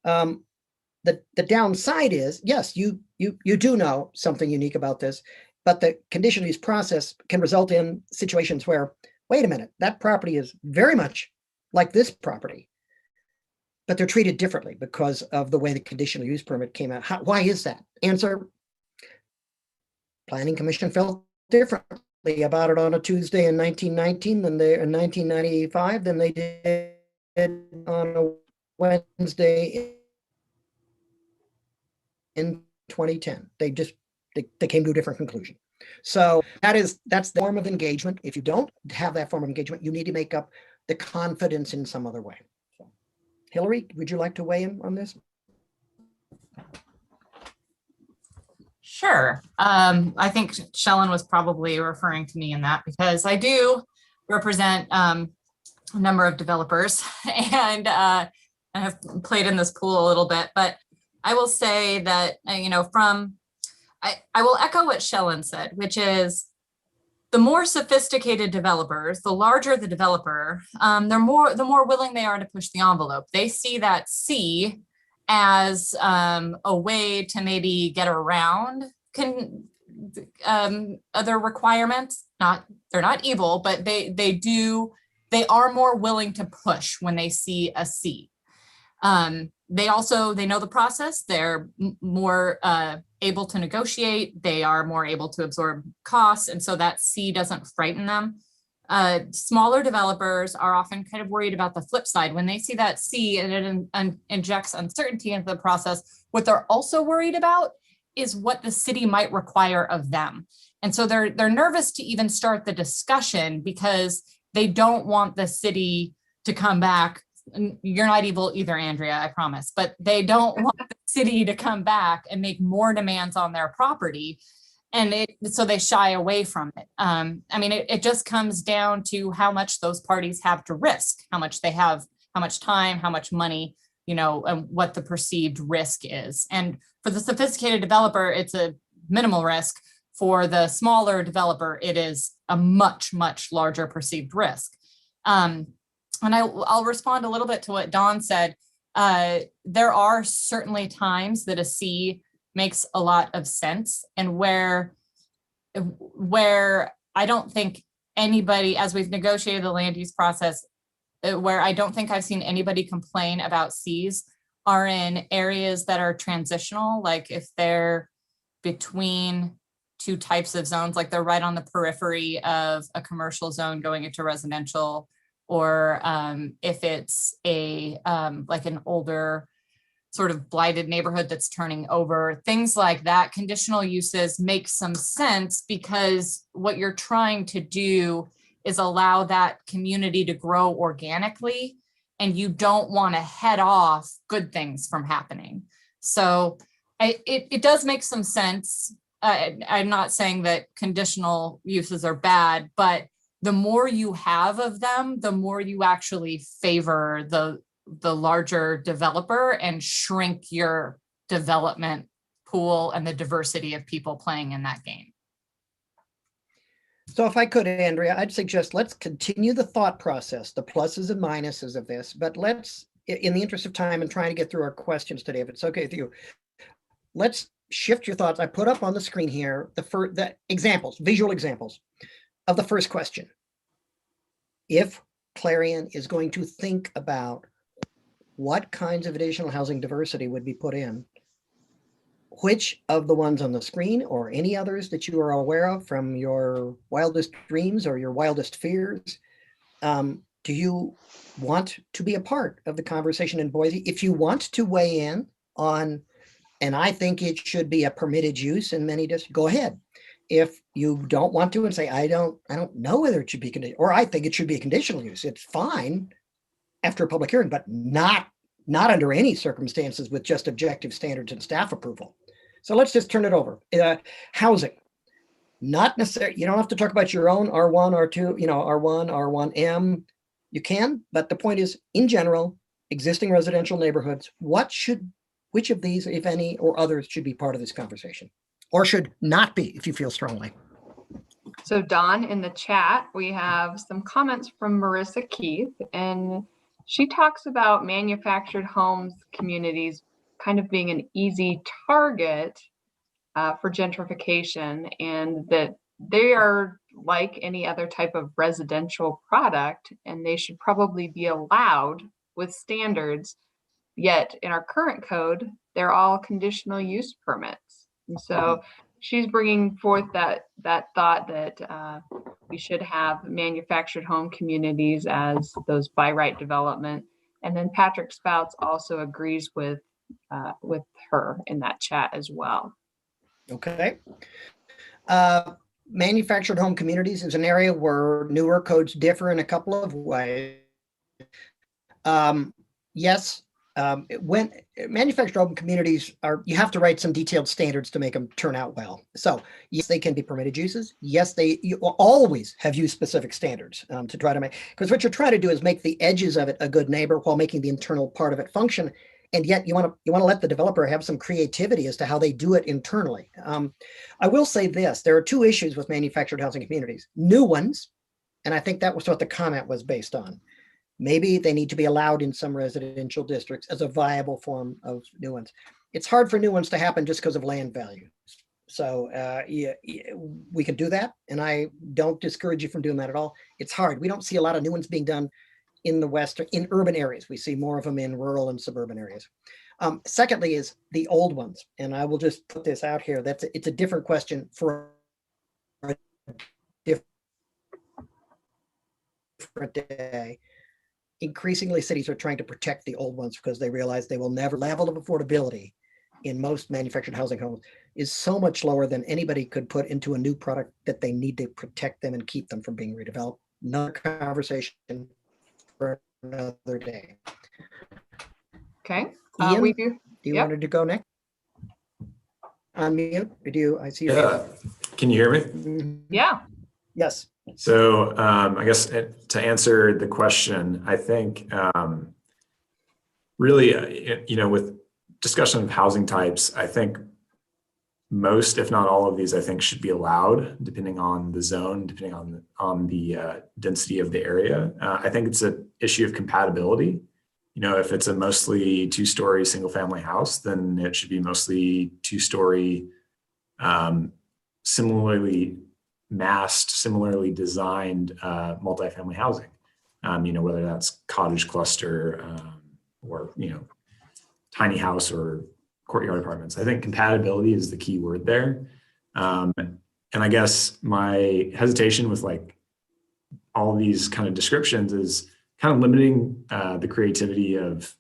The downside is, yes, you do know something unique about this, but the conditional use process can result in situations where, wait a minute, that property is very much like this property, but they're treated differently because of the way the conditional use permit came out. Why is that? Answer, Planning Commission felt differently about it on a Tuesday in 1919 than they in 1995 than they did on a Wednesday in 2010. They came to a different conclusion. So that's the form of engagement. If you don't have that form of engagement, you need to make up the confidence in some other way. So, Hillary, would you like to weigh in on this? Sure. I think Shellen was probably referring to me in that because I do represent a number of developers and I have played in this pool a little bit, but I will say that, I will echo what Shellen said, which is the more sophisticated developers, the larger the developer, the more willing they are to push the envelope. They see that C as a way to maybe get around other requirements. They're not evil, but they are more willing to push when they see a C. They know the process. They're more able to negotiate. They are more able to absorb costs. And so that C doesn't frighten them. Smaller developers are often kind of worried about the flip side. When they see that C and it injects uncertainty into the process, what they're also worried about is what the city might require of them. And so they're nervous to even start the discussion because they don't want the city to come back. You're not evil either, Andrea, I promise, but they don't want the city to come back and make more demands on their property. And so they shy away from it. It just comes down to how much those parties have to risk, how much they have, how much time, how much money, and what the perceived risk is. And for the sophisticated developer, it's a minimal risk. For the smaller developer, it is a much, much larger perceived risk. And I'll respond a little bit to what Dawn said. There are certainly times that a C makes a lot of sense, and where I don't think anybody, as we've negotiated the land use process, where I don't think I've seen anybody complain about Cs are in areas that are transitional, like if they're between two types of zones, like they're right on the periphery of a commercial zone going into residential, or if it's like an older sort of blighted neighborhood that's turning over, things like that. Conditional uses make some sense because what you're trying to do is allow that community to grow organically, and you don't want to head off good things from happening. So it does make some sense. I'm not saying that conditional uses are bad, but the more you have of them, the more you actually favor the larger developer and shrink your development pool and the diversity of people playing in that game. So if I could, Andrea, I'd suggest let's continue the thought process, the pluses and minuses of this, but let's in the interest of time and trying to get through our questions today, if it's okay with you, let's shift your thoughts. I put up on the screen here the examples, visual examples of the first question. If Clarion is going to think about what kinds of additional housing diversity would be put in, which of the ones on the screen or any others that you are aware of from your wildest dreams or your wildest fears, do you want to be a part of the conversation in Boise? If you want to weigh in on, and I think it should be a permitted use in many districts, go ahead. If you don't want to and say, I don't know whether it should be conditional, or I think it should be a conditional use, it's fine after a public hearing, but not under any circumstances with just objective standards and staff approval. So let's just turn it over. Housing, not necessarily, you don't have to talk about your own R1, R2, R1, R1M. You can, but the point is, in general, existing residential neighborhoods, which of these, if any, or others should be part of this conversation? Or should not be, if you feel strongly. So Dawn, in the chat, we have some comments from Marissa Keith, and she talks about manufactured homes communities kind of being an easy target for gentrification, and that they are like any other type of residential product, and they should probably be allowed with standards. Yet in our current code, they're all conditional use permits. And so she's bringing forth that thought that we should have manufactured home communities as those by right development. And then Patrick Spouts also agrees with her in that chat as well. Okay. Manufactured home communities is an area where newer codes differ in a couple of ways. Yes. When manufactured home communities you have to write some detailed standards to make them turn out well. So yes, they can be permitted uses. Yes, you always have use specific standards to try to make, because what you're trying to do is make the edges of it a good neighbor while making the internal part of it function. And yet you want to let the developer have some creativity as to how they do it internally. I will say this, there are two issues with manufactured housing communities, new ones, and I think that was what the comment was based on. Maybe they need to be allowed in some residential districts as a viable form of new ones. It's hard for new ones to happen just because of land value. So we can do that. And I don't discourage you from doing that at all. It's hard. We don't see a lot of new ones being done in the West, in urban areas. We see more of them in rural and suburban areas. Secondly is the old ones. And I will just put this out here. It's a different question for a different day. Increasingly, cities are trying to protect the old ones because they realize they will never, level of affordability in most manufactured housing homes is so much lower than anybody could put into a new product that they need to protect them and keep them from being redeveloped. Another conversation for another day. Okay. Ian, We do you yep. wanted to go next? Unmute. I see you. Yeah. Can you hear me? Yeah. Yes. So I guess to answer the question, I think really, with discussion of housing types, I think most, if not all of these, I think should be allowed depending on the zone, depending on the density of the area. I think it's an issue of compatibility. If it's a mostly two-story single-family house, then it should be mostly two-story, similarly massed, similarly designed multifamily housing. Whether that's cottage cluster or tiny house or courtyard apartments. I think compatibility is the key word there. And I guess my hesitation with all of these kind of descriptions is kind of limiting the creativity of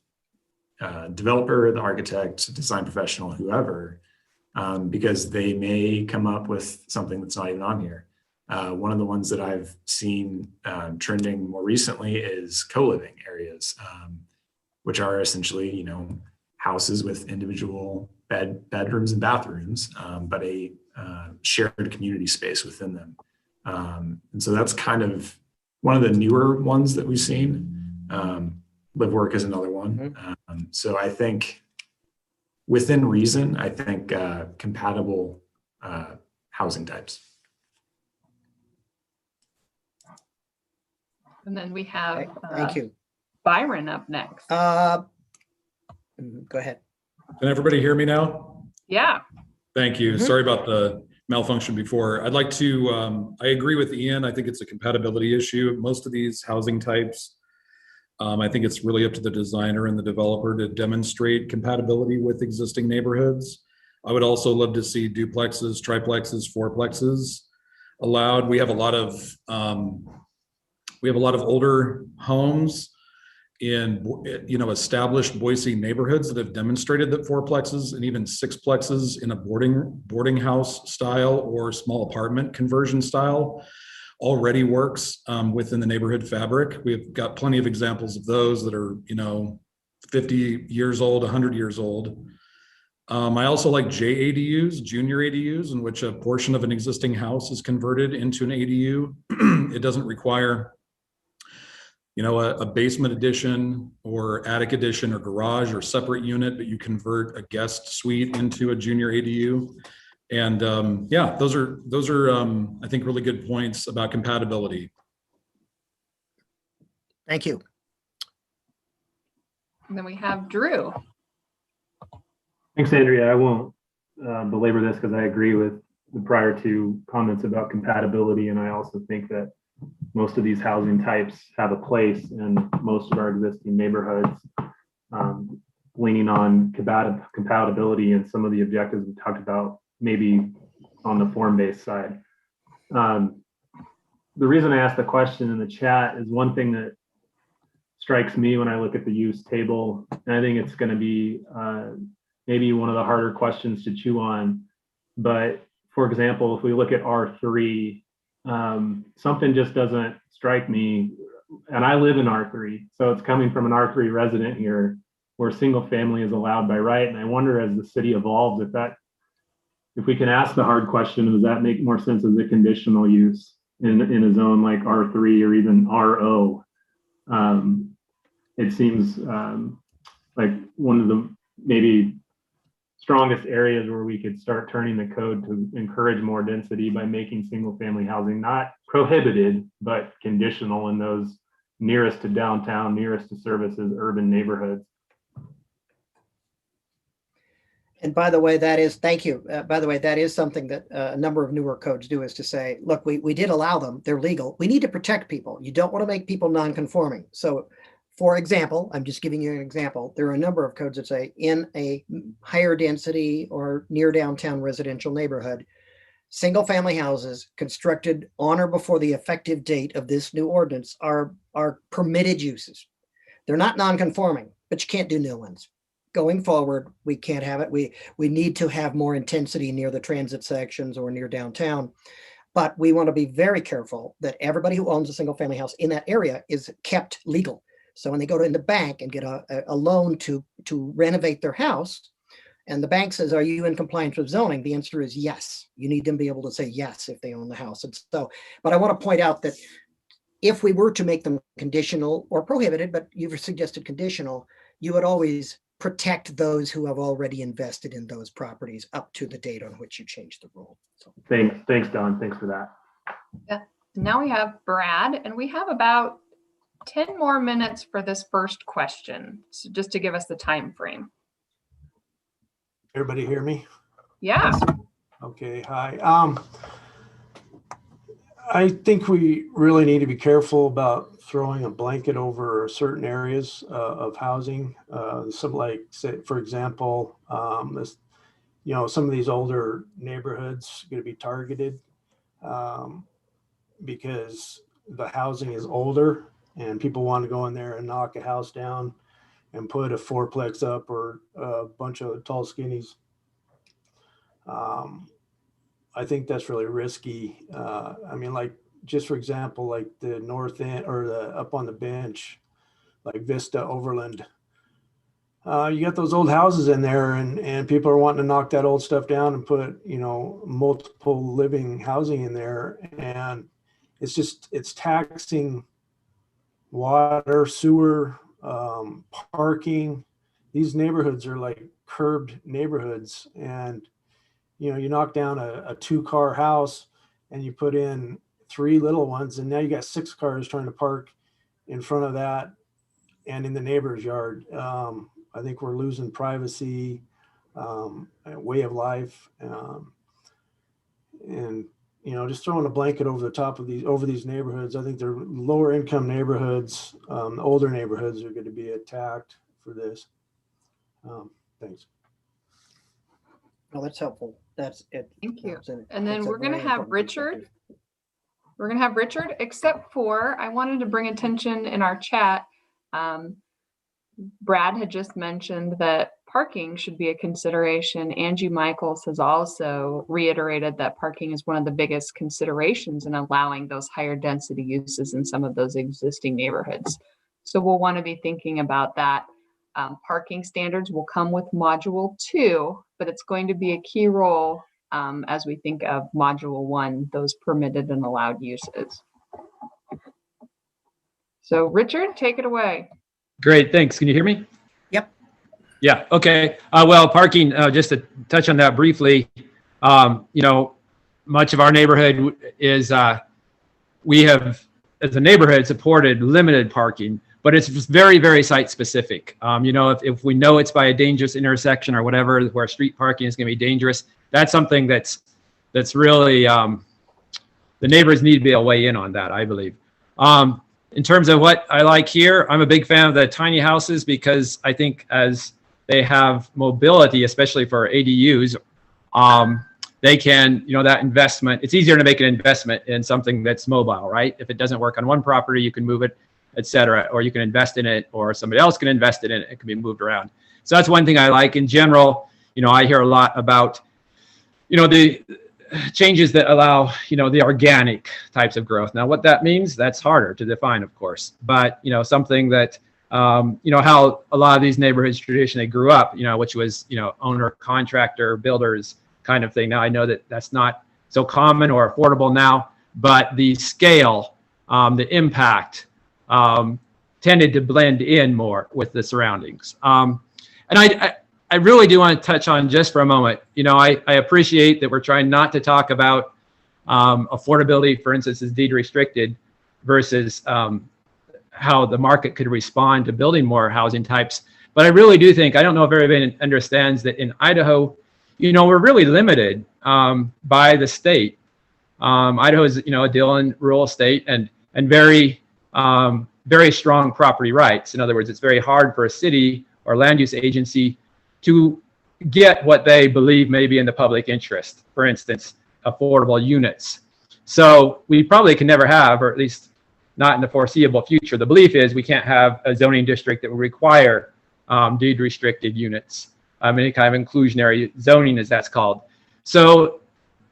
developer, the architect, design professional, whoever, because they may come up with something that's not even on here. One of the ones that I've seen trending more recently is co-living areas, which are essentially, houses with individual bedrooms and bathrooms, but a shared community space within them. And so that's kind of one of the newer ones that we've seen. Live work is another one. So I think within reason, I think compatible housing types. And then we have Thank you. Byron up next. Go ahead. Can everybody hear me now? Yeah. Thank you. Mhm. Sorry about the malfunction before. I'd like to, I agree with Ian. I think it's a compatibility issue. Most of these housing types, I think it's really up to the designer and the developer to demonstrate compatibility with existing neighborhoods. I would also love to see duplexes, triplexes, fourplexes allowed. We have a lot of older homes in, established Boise neighborhoods that have demonstrated that fourplexes and even sixplexes in a boarding house style or small apartment conversion style already works within the neighborhood fabric. We've got plenty of examples of those that are, 50 years old, 100 years old. I also like JADUs, junior ADUs, in which a portion of an existing house is converted into an ADU. It doesn't require a basement addition or attic addition or garage or separate unit, but you convert a guest suite into a junior ADU. And those are I think really good points about compatibility. Thank you. And then we have Drew. Thanks, Andrea. I won't belabor this because I agree with the prior two comments about compatibility. And I also think that most of these housing types have a place in most of our existing neighborhoods, leaning on compatibility and some of the objectives we talked about, maybe on the form-based side. The reason I asked the question in the chat is one thing that strikes me when I look at the use table, and I think it's going to be maybe one of the harder questions to chew on. But for example, if we look at R3, something just doesn't strike me. And I live in R3, so it's coming from an R3 resident here where single family is allowed by right. And I wonder, as the city evolves, if we can ask the hard question, does that make more sense as a conditional use in a zone like R3 or even RO? It seems like one of the maybe strongest areas where we could start turning the code to encourage more density by making single family housing not prohibited, but conditional in those nearest to downtown, nearest to services, urban neighborhoods. And by the way, thank you. By the way, that is something that a number of newer codes do, is to say, look, we did allow them, they're legal. We need to protect people. You don't want to make people non-conforming. So for example, I'm just giving you an example. There are a number of codes that say in a higher density or near downtown residential neighborhood, single family houses constructed on or before the effective date of this new ordinance are permitted uses. They're not non-conforming, but you can't do new ones. Going forward, we can't have it. We need to have more intensity near the transit sections or near downtown. But we want to be very careful that everybody who owns a single family house in that area is kept legal. So when they go to the bank and get a loan to renovate their house, and the bank says, are you in compliance with zoning? The answer is yes. You need them to be able to say yes if they own the house. And so, but I want to point out that if we were to make them conditional or prohibited, but you've suggested conditional, you would always protect those who have already invested in those properties up to the date on which you changed the rule. So. Thanks, Don. Thanks for that. Yeah. Now we have Brad, and we have about 10 more minutes for this first question. So just to give us the time frame. Everybody hear me? Yeah. Okay, hi. I think we really need to be careful about throwing a blanket over certain areas of housing. Some, like, say, for example, some of these older neighborhoods going to be targeted because the housing is older and people want to go in there and knock a house down and put a fourplex up or a bunch of tall skinnies. I think that's really risky. Like, just for example, like the north end or the up on the bench, like Vista Overland, you got those old houses in there and people are wanting to knock that old stuff down and put, multiple living housing in there. And it's taxing water, sewer, parking. These neighborhoods are like curbed neighborhoods, and you knock down a 2-car house and you put in 3 little ones, and now you got 6 cars trying to park in front of that. and in the neighbor's yard. I think we're losing privacy, way of life, and just throwing a blanket over the top of these neighborhoods. I think they're lower income neighborhoods. The older neighborhoods are going to be attacked for this. Thanks. Well, that's helpful. That's it. Thank you. And then we're going to have Richard. We're going to have Richard, except for I wanted to bring attention in our chat. Brad had just mentioned that parking should be a consideration. Angie Michaels has also reiterated that parking is one of the biggest considerations in allowing those higher density uses in some of those existing neighborhoods. So we'll want to be thinking about that. Parking standards will come with module 2, but it's going to be a key role as we think of module 1, those permitted and allowed uses. So Richard, take it away. Great, thanks. Can you hear me? Yep. Yeah, okay. Well, parking, just to touch on that briefly, much of our neighborhood is, we have, as a neighborhood, supported limited parking, but it's very, very site specific. If we know it's by a dangerous intersection or whatever, where street parking is going to be dangerous, that's something that's really, the neighbors need to be able to weigh in on that, I believe. In terms of what I like here, I'm a big fan of the tiny houses because I think as they have mobility, especially for ADUs, they can, that investment, it's easier to make an investment in something that's mobile, right? If it doesn't work on one property, you can move it, et cetera, or you can invest in it, or somebody else can invest in it. It can be moved around. So that's one thing I like. In general, I hear a lot about, the changes that allow, the organic types of growth. Now, what that means, that's harder to define, of course, but, something that, how a lot of these neighborhoods traditionally grew up, which was, owner, contractor, builders kind of thing. Now, I know that that's not so common or affordable now, but the scale, the impact tended to blend in more with the surroundings. And I really do want to touch on just for a moment, I appreciate that we're trying not to talk about affordability, for instance, is deed restricted versus how the market could respond to building more housing types. But I really do think, I don't know if everybody understands that in Idaho, we're really limited by the state. Idaho is, a Dillon rural state and very, very strong property rights. In other words, it's very hard for a city or land use agency to get what they believe may be in the public interest, for instance, affordable units. So we probably can never have, or at least not in the foreseeable future. The belief is we can't have a zoning district that will require deed restricted units, any kind of inclusionary zoning, as that's called. So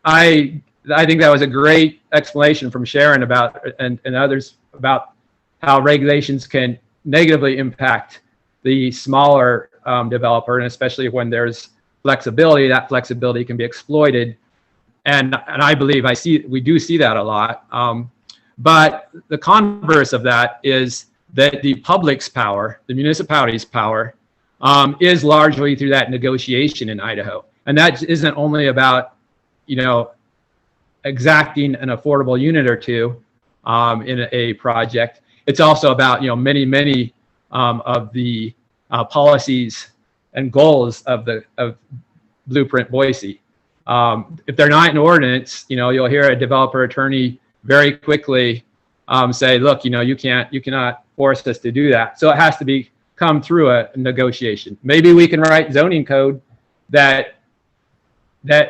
I think that was a great explanation from Sharon about, and others, about how regulations can negatively impact the smaller developer, and especially when there's flexibility, that flexibility can be exploited. And I believe we do see that a lot. But the converse of that is that the public's power, the municipality's power, is largely through that negotiation in Idaho. And that isn't only about, exacting an affordable unit or two in a project. It's also about, many of the policies and goals of Blueprint Boise. If they're not in ordinance, you'll hear a developer attorney very quickly say, look, you cannot force us to do that. So it has to come through a negotiation. Maybe we can write zoning code that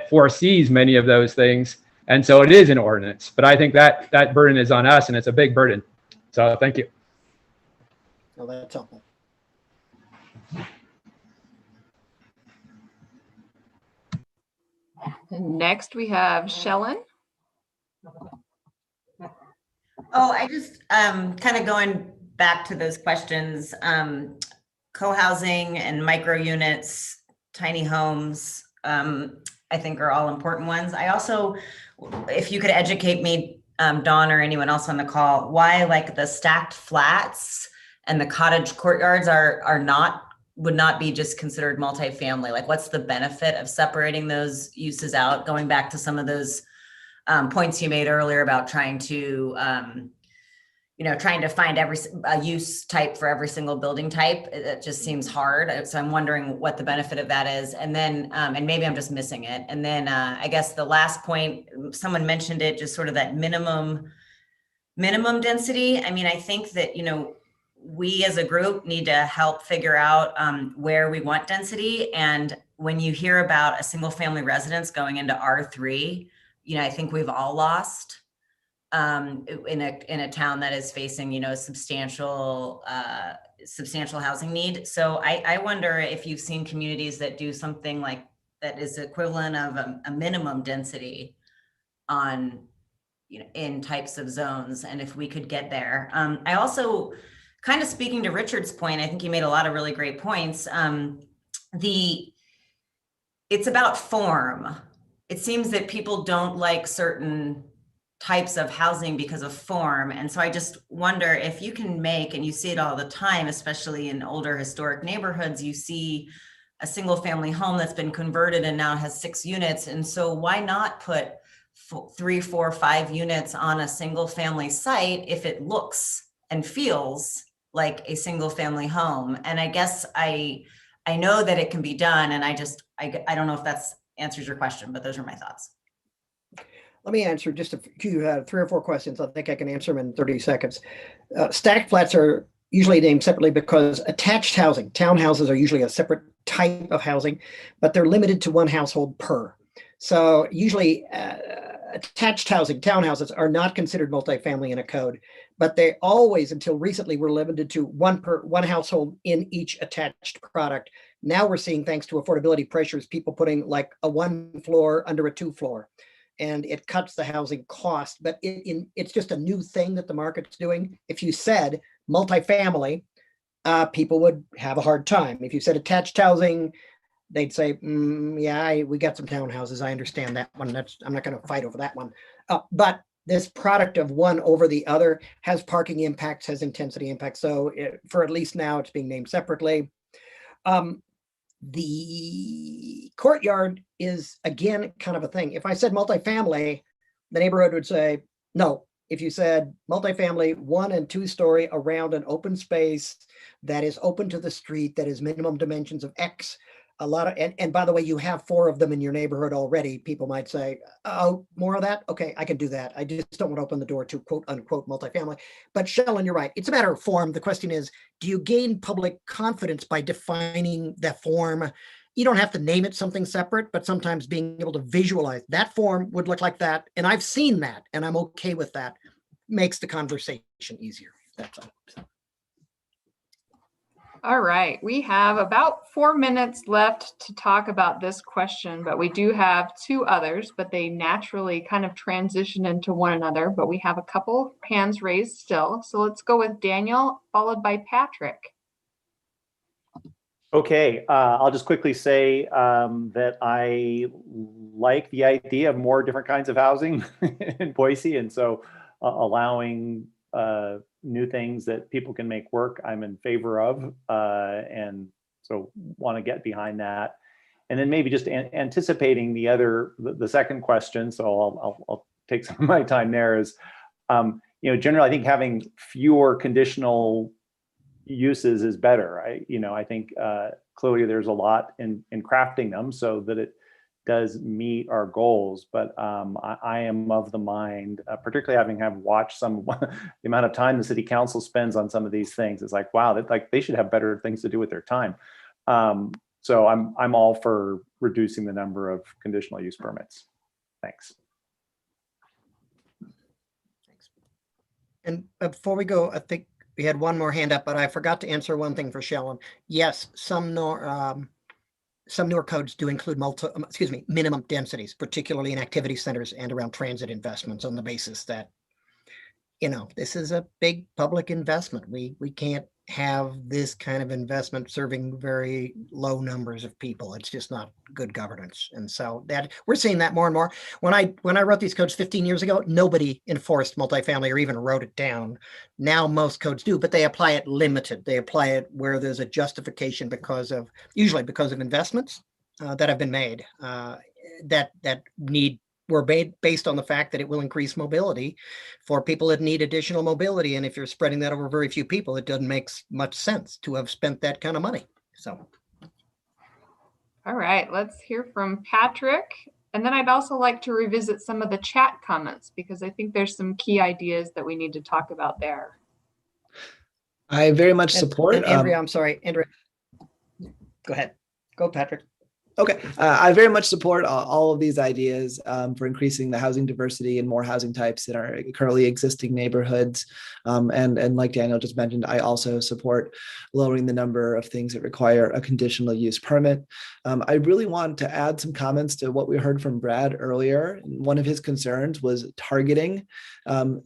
foresees many of those things. And so it is an ordinance, but I think that burden is on us, and it's a big burden. So thank you. Well, that's helpful. Next, we have Shellen. Oh, I just kind of going back to those questions, co-housing and micro units, tiny homes, I think are all important ones. I also, if you could educate me, Dawn or anyone else on the call, why like the stacked flats and the cottage courtyards would not be just considered multifamily. Like, what's the benefit of separating those uses out? Going back to some of those points you made earlier about trying to, trying to find a use type for every single building type, it just seems hard. So I'm wondering what the benefit of that is. And then, and maybe I'm just missing it. And then I guess the last point, someone mentioned it, just sort of that minimum density. I mean, I think that, we as a group need to help figure out where we want density. And when you hear about a single family residence going into R3, I think we've all lost. In a town that is facing, a substantial housing need. So I wonder if you've seen communities that do something like that is equivalent of a minimum density on, in types of zones, and if we could get there. I also, kind of speaking to Richard's point, I think he made a lot of really great points. It's about form. It seems that people don't like certain types of housing because of form. And so I just wonder if you can make, and you see it all the time, especially in older historic neighborhoods, you see a single family home that's been converted and now has 6 units. And so why not put 3, 4, 5 units on a single family site if it looks and feels like a single family home? And I guess I know that it can be done, and I don't know if that's answers your question, but those are my thoughts. Let me answer just a few, 3 or 4 questions. I think I can answer them in 30 seconds. Stacked flats are usually named separately because attached housing, townhouses are usually a separate type of housing, but they're limited to 1 household per. So usually attached housing, townhouses, are not considered multifamily in a code, but they always, until recently, were limited to 1 household in each attached product. Now we're seeing, thanks to affordability pressures, people putting like a 1 floor under a 2 floor. And it cuts the housing cost, but it's just a new thing that the market's doing. If you said multifamily, people would have a hard time. If you said attached housing, they'd say, yeah, we got some townhouses. I understand that one. I'm not going to fight over that one. But this product of one over the other has parking impacts, has intensity impacts. So for at least now, it's being named separately. The courtyard is, again, kind of a thing. If I said multifamily, the neighborhood would say no. If you said multifamily, 1 and 2 story around an open space that is open to the street, that is minimum dimensions of X, and by the way, you have 4 of them in your neighborhood already, people might say, oh, more of that? Okay, I can do that. I just don't want to open the door to quote unquote multifamily. But Shellen, you're right. It's a matter of form. The question is, do you gain public confidence by defining the form? You don't have to name it something separate, but sometimes being able to visualize that form would look like that. And I've seen that, and I'm okay with that. Makes the conversation easier. That's all. All right, we have about 4 minutes left to talk about this question, but we do have 2 others, but they naturally kind of transition into one another, but we have a couple hands raised still. So let's go with Daniel, followed by Patrick. Okay, I'll just quickly say that I like the idea of more different kinds of housing in Boise, and so allowing new things that people can make work, I'm in favor of, and so want to get behind that. And then maybe just anticipating the second question, so I'll take some of my time there, is, generally I think having fewer conditional uses is better. I think clearly there's a lot in crafting them so that it does meet our goals, but I am of the mind, particularly having watched some the amount of time the city council spends on some of these things. It's like, wow, they should have better things to do with their time. So I'm all for reducing the number of conditional use permits. Thanks. And before we go, I think we had one more hand up, but I forgot to answer one thing for Shellen. Yes, some newer codes do include minimum densities, particularly in activity centers and around transit investments, on the basis that, this is a big public investment. We can't have this kind of investment serving very low numbers of people. It's just not good governance. And so that we're seeing that more and more. When I wrote these codes 15 years ago, nobody enforced multifamily or even wrote it down. Now most codes do, but they apply it limited. They apply it where there's a justification usually because of investments that have been made that need were made based on the fact that it will increase mobility for people that need additional mobility. And if you're spreading that over very few people, it doesn't make much sense to have spent that kind of money. So. All right, let's hear from Patrick. And then I'd also like to revisit some of the chat comments because I think there's some key ideas that we need to talk about there. I very much support. And Andrea, I'm sorry, Andrea. Go ahead. Go, Patrick. Okay, I very much support all of these ideas for increasing the housing diversity and more housing types in our currently existing neighborhoods. And like Daniel just mentioned, I also support lowering the number of things that require a conditional use permit. I really want to add some comments to what we heard from Brad earlier. One of his concerns was targeting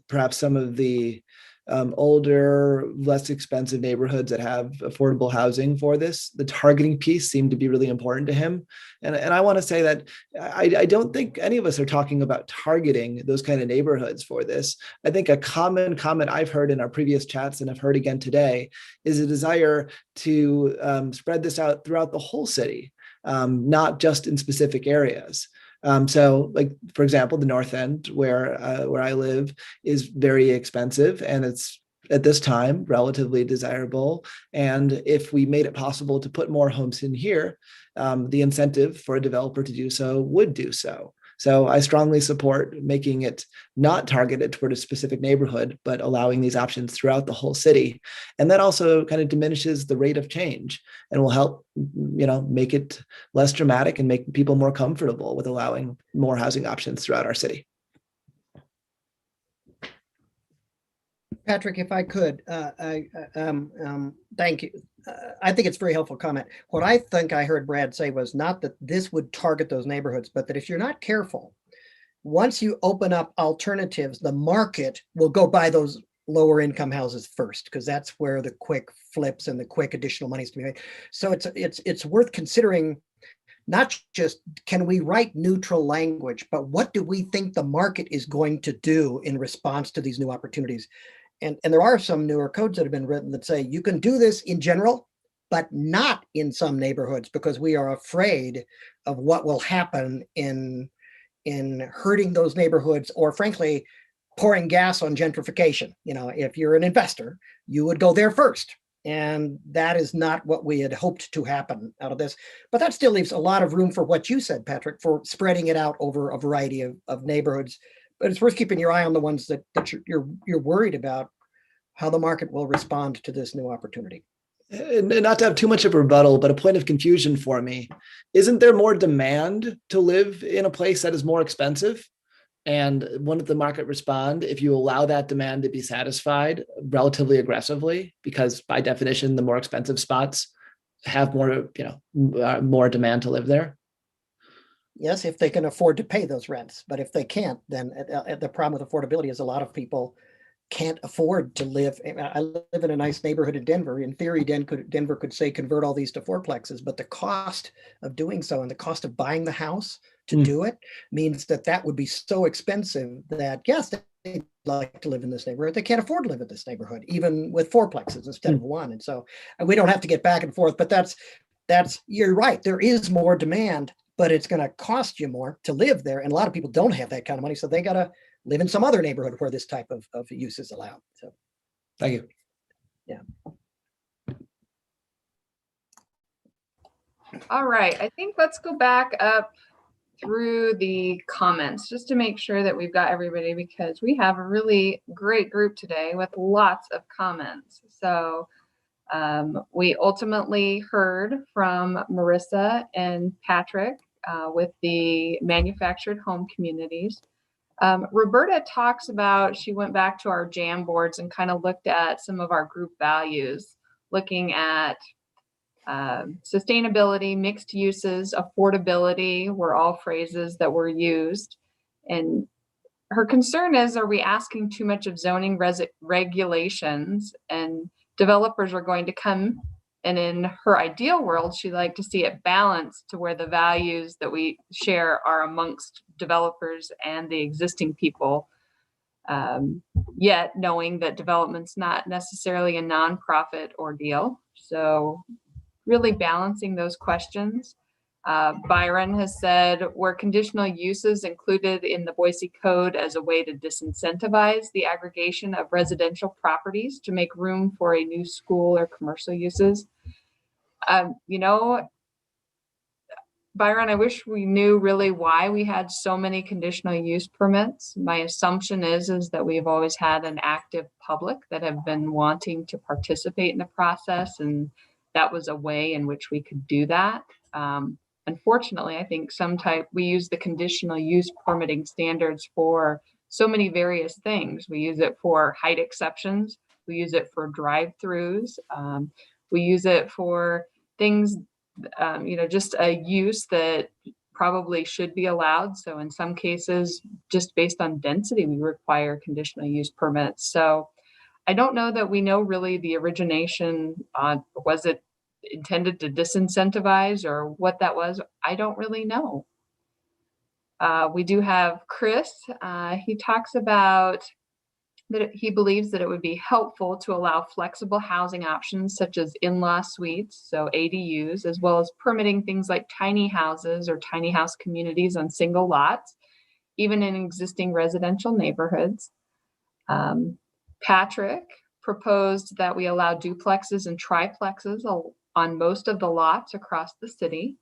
perhaps some of the older, less expensive neighborhoods that have affordable housing for this. The targeting piece seemed to be really important to him. And I want to say that I don't think any of us are talking about targeting those kind of neighborhoods for this. I think a common comment I've heard in our previous chats and I've heard again today is a desire to spread this out throughout the whole city, not just in specific areas. So like, for example, the North End where I live is very expensive and it's at this time relatively desirable. And if we made it possible to put more homes in here, the incentive for a developer to do so would do so. So I strongly support making it not targeted toward a specific neighborhood, but allowing these options throughout the whole city. And that also kind of diminishes the rate of change and will help, make it less dramatic and make people more comfortable with allowing more housing options throughout our city. Patrick, if I could, thank you. I think it's a very helpful comment. What I think I heard Brad say was not that this would target those neighborhoods, but that if you're not careful, once you open up alternatives, the market will go buy those lower income houses first, because that's where the quick flips and the quick additional money is to be made. So it's worth considering. Not just can we write neutral language, but what do we think the market is going to do in response to these new opportunities? And there are some newer codes that have been written that say you can do this in general, but not in some neighborhoods because we are afraid of what will happen in hurting those neighborhoods or frankly, pouring gas on gentrification. If you're an investor, you would go there first. And that is not what we had hoped to happen out of this. But that still leaves a lot of room for what you said, Patrick, for spreading it out over a variety of neighborhoods. But it's worth keeping your eye on the ones that you're worried about how the market will respond to this new opportunity. And not to have too much of a rebuttal, but a point of confusion for me. Isn't there more demand to live in a place that is more expensive? And wouldn't the market respond if you allow that demand to be satisfied relatively aggressively? Because by definition, the more expensive spots have more, more demand to live there. Yes, if they can afford to pay those rents. But if they can't, then the problem with affordability is a lot of people can't afford to live. I live in a nice neighborhood in Denver. In theory, Denver could say convert all these to fourplexes, but the cost of doing so and the cost of buying the house to do it means that would be so expensive that yes, they'd like to live in this neighborhood. They can't afford to live in this neighborhood, even with fourplexes instead of one. And so we don't have to get back and forth, but that's you're right. There is more demand, but it's going to cost you more to live there. And a lot of people don't have that kind of money. So they got to live in some other neighborhood where this type of use is allowed. So, thank you. Yeah. All right, I think let's go back up through the comments just to make sure that we've got everybody because we have a really great group today with lots of comments. So we ultimately heard from Marissa and Patrick with the manufactured home communities. Roberta talks about, she went back to our jam boards and kind of looked at some of our group values, looking at sustainability, mixed uses, affordability were all phrases that were used. And her concern is, are we asking too much of zoning regulations and developers are going to come, and in her ideal world, she'd like to see it balanced to where the values that we share are amongst developers and the existing people, yet knowing that development's not necessarily a nonprofit ordeal. So really balancing those questions. Byron has said, were conditional uses included in the Boise Code as a way to disincentivize the aggregation of residential properties to make room for a new school or commercial uses? You know, Byron, I wish we knew really why we had so many conditional use permits. My assumption is that we've always had an active public that have been wanting to participate in the process, and that was a way in which we could do that. Unfortunately, I think we use the conditional use permitting standards for so many various things. We use it for height exceptions. We use it for drive-throughs. We use it for things, just a use that probably should be allowed. So in some cases, just based on density, we require conditional use permits. So I don't know that we know really the origination on, was it intended to disincentivize or what that was? I don't really know. We do have Chris. He talks about that he believes that it would be helpful to allow flexible housing options such as in-law suites, so ADUs, as well as permitting things like tiny houses or tiny house communities on single lots, even in existing residential neighborhoods. Patrick proposed that we allow duplexes and triplexes on most of the lots across the city.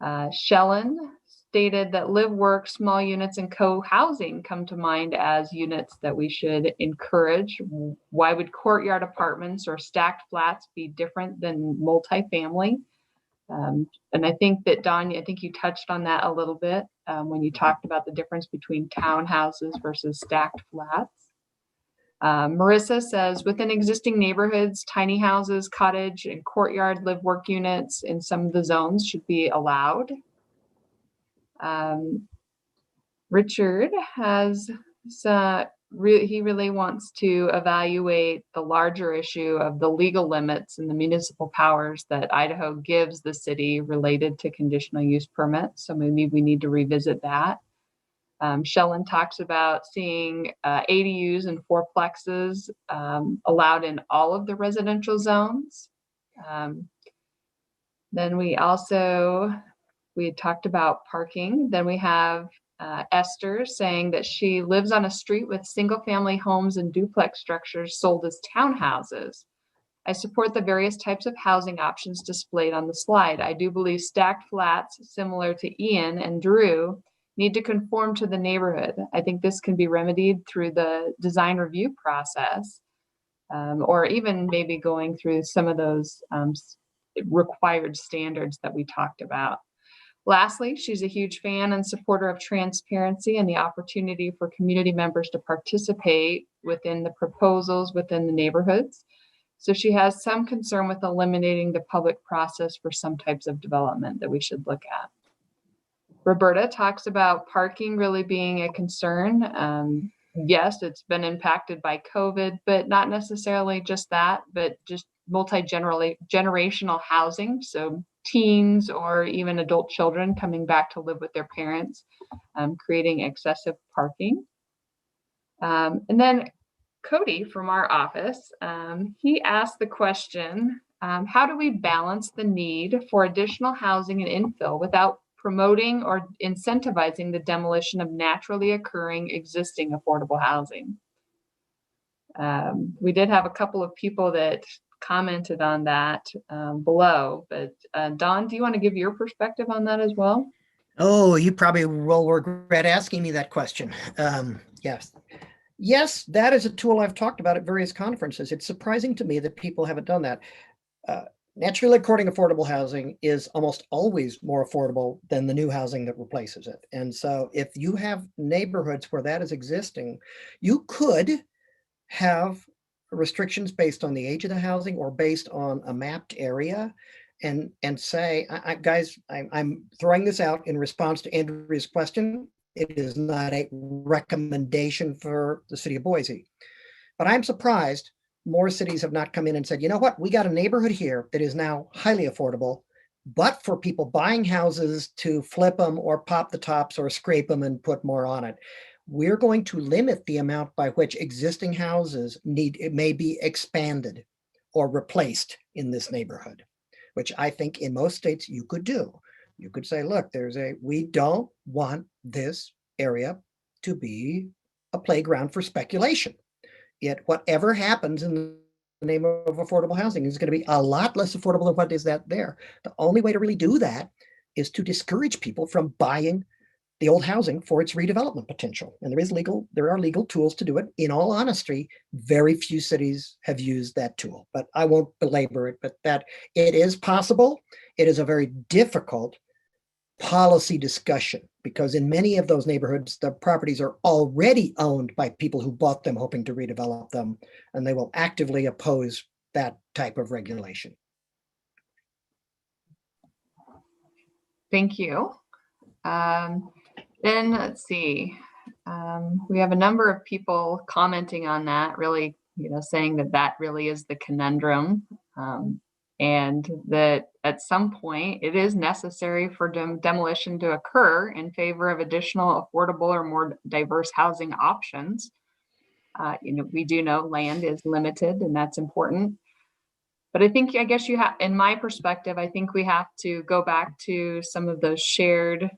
Shellen stated that live, work, small units, and co-housing come to mind as units that we should encourage. Why would courtyard apartments or stacked flats be different than multifamily? And I think that, Don, I think you touched on that a little bit when you talked about the difference between townhouses versus stacked flats. Marissa says, within existing neighborhoods, tiny houses, cottage, and courtyard live work units in some of the zones should be allowed. Richard has, he really wants to evaluate the larger issue of the legal limits and the municipal powers that Idaho gives the city related to conditional use permits. So maybe we need to revisit that. Shellen talks about seeing ADUs and fourplexes allowed in all of the residential zones. Then we had talked about parking. Then we have Esther saying that she lives on a street with single family homes and duplex structures sold as townhouses. I support the various types of housing options displayed on the slide. I do believe stacked flats similar to Ian and Drew need to conform to the neighborhood. I think this can be remedied through the design review process, or even maybe going through some of those required standards that we talked about. Lastly, she's a huge fan and supporter of transparency and the opportunity for community members to participate within the proposals within the neighborhoods. So she has some concern with eliminating the public process for some types of development that we should look at. Roberta talks about parking really being a concern. Yes, it's been impacted by COVID, but not necessarily just that, but just multi-generational housing. So teens or even adult children coming back to live with their parents, creating excessive parking. And then Cody from our office, he asked the question, how do we balance the need for additional housing and infill without promoting or incentivizing the demolition of naturally occurring existing affordable housing? We did have a couple of people that commented on that below, but Don, do you want to give your perspective on that as well? Oh, you probably will regret asking me that question. Yes, that is a tool I've talked about at various conferences. It's surprising to me that people haven't done that. Naturally occurring affordable housing is almost always more affordable than the new housing that replaces it. And so if you have neighborhoods where that is existing, you could have restrictions based on the age of the housing or based on a mapped area and say, guys, I'm throwing this out in response to Andrea's question. It is not a recommendation for the city of Boise, but I'm surprised more cities have not come in and said, you know what, we got a neighborhood here that is now highly affordable, but for people buying houses to flip them or pop the tops or scrape them and put more on it, we're going to limit the amount by which existing houses may be expanded or replaced in this neighborhood, which I think in most states you could do. You could say, look, we don't want this area to be a playground for speculation. Yet whatever happens in the name of affordable housing is going to be a lot less affordable than what is that there. The only way to really do that is to discourage people from buying the old housing for its redevelopment potential. And there are legal tools to do it. In all honesty, very few cities have used that tool, but I won't belabor it, but that it is possible. It is a very difficult policy discussion because in many of those neighborhoods, the properties are already owned by people who bought them hoping to redevelop them, and they will actively oppose that type of regulation. Thank you. Then let's see. We have a number of people commenting on that, really, saying that really is the conundrum, and that at some point it is necessary for demolition to occur in favor of additional affordable or more diverse housing options. We do know land is limited, and that's important. But I guess in my perspective, I think we have to go back to some of those shared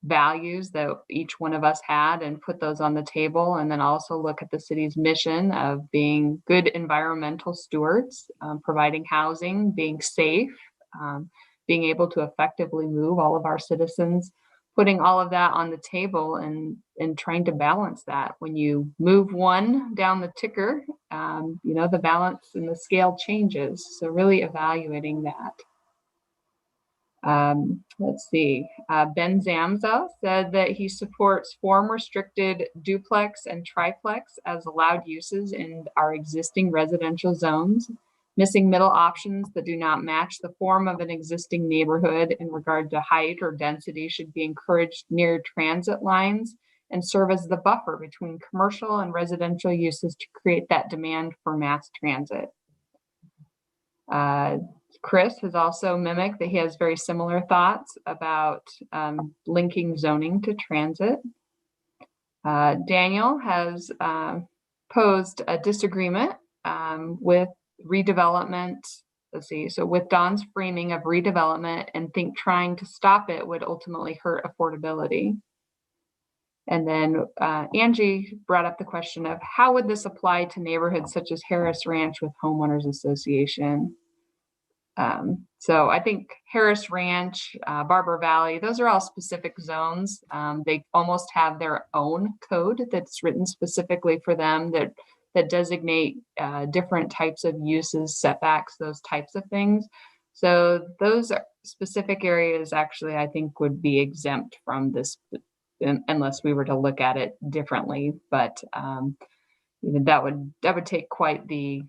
values that each one of us had and put those on the table, and then also look at the city's mission of being good environmental stewards, providing housing, being safe, being able to effectively move all of our citizens, putting all of that on the table and trying to balance that. When you move one down the ticker, the balance and the scale changes. So really evaluating that. Let's see. Ben Zamza said that he supports form restricted duplex and triplex as allowed uses in our existing residential zones. Missing middle options that do not match the form of an existing neighborhood in regard to height or density should be encouraged near transit lines and serve as the buffer between commercial and residential uses to create that demand for mass transit. Chris has also mimicked that he has very similar thoughts about linking zoning to transit. Daniel has posed a disagreement with redevelopment. Let's see. So with Don's framing of redevelopment and trying to stop it would ultimately hurt affordability. And then Angie brought up the question of how would this apply to neighborhoods such as Harris Ranch with homeowners association? So I think Harris Ranch, Barber Valley, those are all specific zones. They almost have their own code that's written specifically for them that designate different types of uses, setbacks, those types of things. So those specific areas actually, I think, would be exempt from this unless we were to look at it differently. But that would take quite the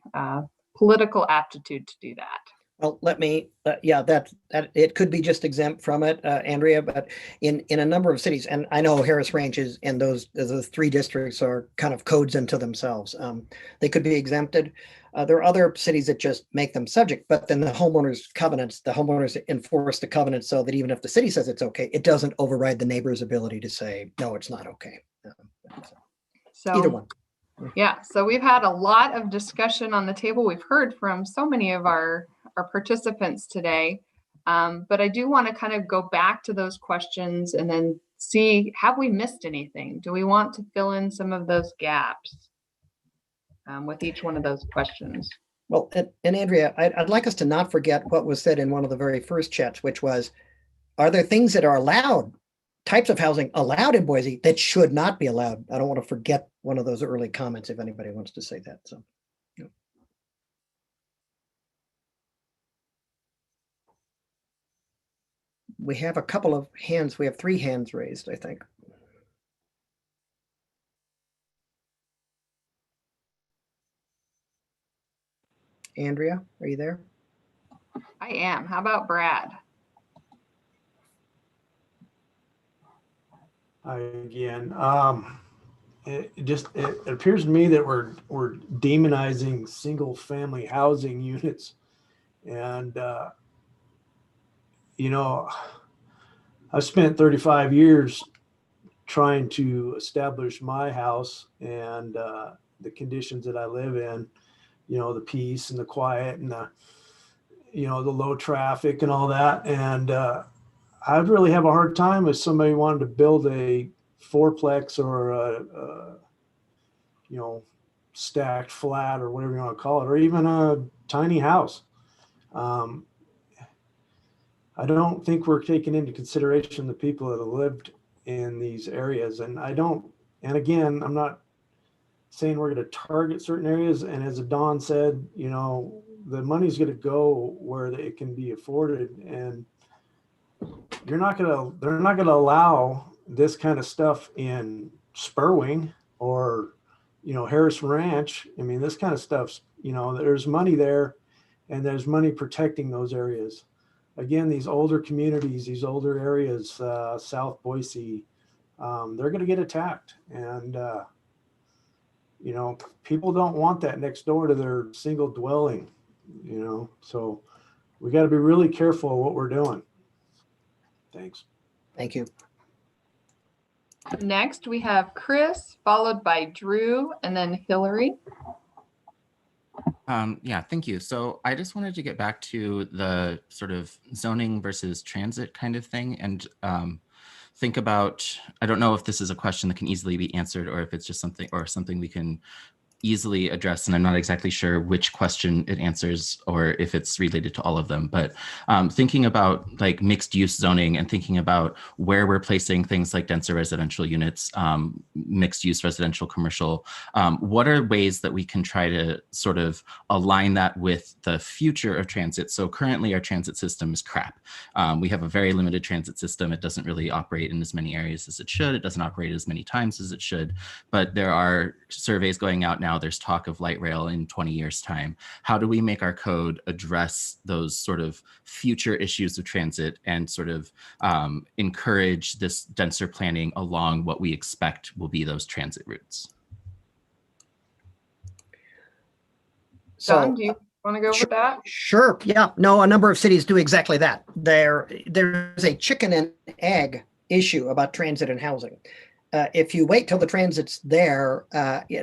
political aptitude to do that. Well, let me, that it could be just exempt from it, Andrea, but in a number of cities, and I know Harris Ranches and those three districts are kind of codes unto themselves. They could be exempted. There are other cities that just make them subject, but then the homeowners enforce the covenant so that even if the city says it's okay, it doesn't override the neighbor's ability to say, no, it's not okay. So either one. Yeah, so we've had a lot of discussion on the table. We've heard from so many of our participants today, but I do want to kind of go back to those questions and then see, have we missed anything? Do we want to fill in some of those gaps with each one of those questions? Well, and Andrea, I'd like us to not forget what was said in one of the very first chats, which was, are there things that are allowed, types of housing allowed in Boise that should not be allowed? I don't want to forget one of those early comments if anybody wants to say that. So, yeah. We have a couple of hands. We have 3 hands raised, I think. Andrea, are you there? I am. How about Brad? Again, it appears to me that we're demonizing single family housing units, and I've spent 35 years trying to establish my house and the conditions that I live in, the peace and the quiet and the low traffic and all that. And I'd really have a hard time if somebody wanted to build a fourplex or stacked flat or whatever you want to call it, or even a tiny house. I don't think we're taking into consideration the people that have lived in these areas. And again, I'm not saying we're going to target certain areas. And as Don said, the money's going to go where it can be afforded. And they're not going to allow this kind of stuff in Spurwing or, Harris Ranch. I mean, this kind of stuff's, there's money there and there's money protecting those areas. Again, these older communities, these older areas, South Boise, they're going to get attacked. And, people don't want that next door to their single dwelling, so we got to be really careful of what we're doing. Thanks. Thank you. Next, we have Chris, followed by Drew, and then Hillary. Yeah, thank you. So I just wanted to get back to the sort of zoning versus transit kind of thing and think about, I don't know if this is a question that can easily be answered or if it's just something we can easily address, and I'm not exactly sure which question it answers or if it's related to all of them, but thinking about like mixed use zoning and thinking about where we're placing things like denser residential units, mixed use residential commercial, what are ways that we can try to sort of align that with the future of transit? So currently our transit system is crap. We have a very limited transit system. It doesn't really operate in as many areas as it should. It doesn't operate as many times as it should, but there are surveys going out now. There's talk of light rail in 20 years time. How do we make our code address those sort of future issues of transit and sort of encourage this denser planning along what we expect will be those transit routes? Don, do you want to go with that? Sure. Yeah. No, a number of cities do exactly that. There's a chicken and egg issue about transit and housing. If you wait till the transit's there,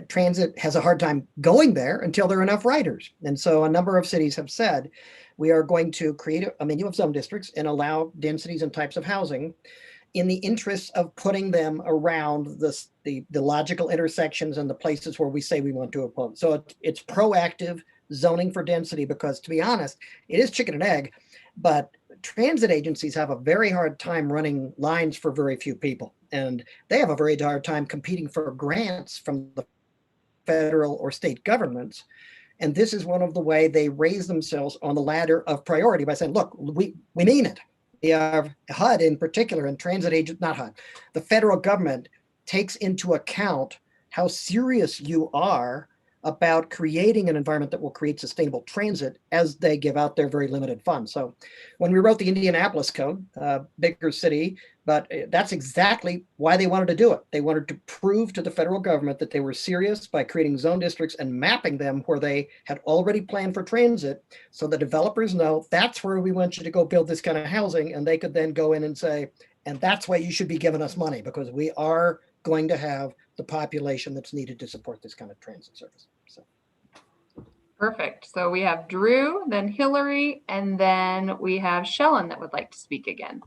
transit has a hard time going there until there are enough riders. And so a number of cities have said, we are going to create a menu of zone districts and allow densities and types of housing in the interest of putting them around the logical intersections and the places where we say we want to oppose. So it's proactive zoning for density because, to be honest, it is chicken and egg, but transit agencies have a very hard time running lines for very few people. And they have a very hard time competing for grants from the federal or state governments. And this is one of the way they raise themselves on the ladder of priority by saying, look, we mean it. We have HUD in particular and transit agent, not HUD, the federal government takes into account how serious you are about creating an environment that will create sustainable transit as they give out their very limited funds. So when we wrote the Indianapolis Code, bigger city, but that's exactly why they wanted to do it. They wanted to prove to the federal government that they were serious by creating zone districts and mapping them where they had already planned for transit. So the developers know that's where we want you to go build this kind of housing. And they could then go in and say, and that's why you should be giving us money because we are going to have the population that's needed to support this kind of transit service. So. Perfect. So we have Drew, then Hillary, and then we have Shellen that would like to speak again.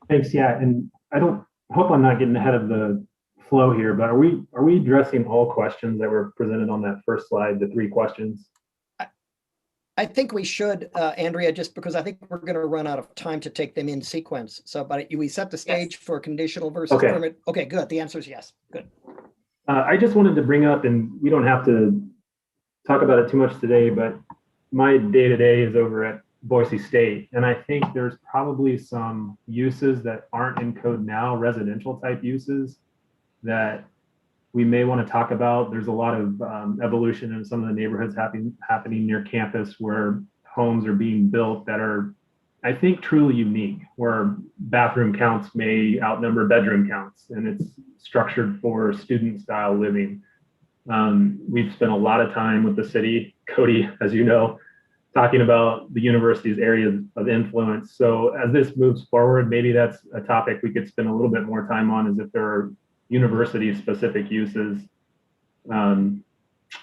Thanks. Yeah, and I hope I'm not getting ahead of the flow here, but are we addressing all questions that were presented on that first slide, the 3 questions? I think we should, Andrea, just because I think we're going to run out of time to take them in sequence. So, but we set the stage for conditional versus permit. Okay, good. The answer is yes. Good. I just wanted to bring up, and we don't have to talk about it too much today, but my day-to-day is over at Boise State. And I think there's probably some uses that aren't in code now, residential type uses that we may want to talk about. There's a lot of evolution in some of the neighborhoods happening near campus where homes are being built that are, I think, truly unique, where bathroom counts may outnumber bedroom counts, and it's structured for student style living. We've spent a lot of time with the city, Cody, as you know, talking about the university's areas of influence. So as this moves forward, maybe that's a topic we could spend a little bit more time on, is if there are university-specific uses that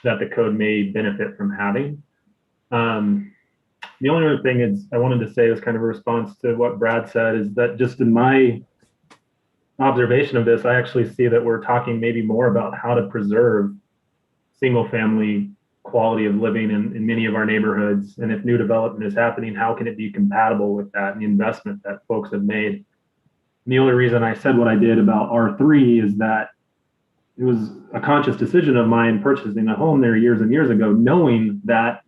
the code may benefit from having. The only other thing is I wanted to say as kind of a response to what Brad said is that just in my observation of this, I actually see that we're talking maybe more about how to preserve single family quality of living in many of our neighborhoods. And if new development is happening, how can it be compatible with that and the investment that folks have made? And the only reason I said what I did about R3 is that it was a conscious decision of mine purchasing a home there years and years ago, knowing that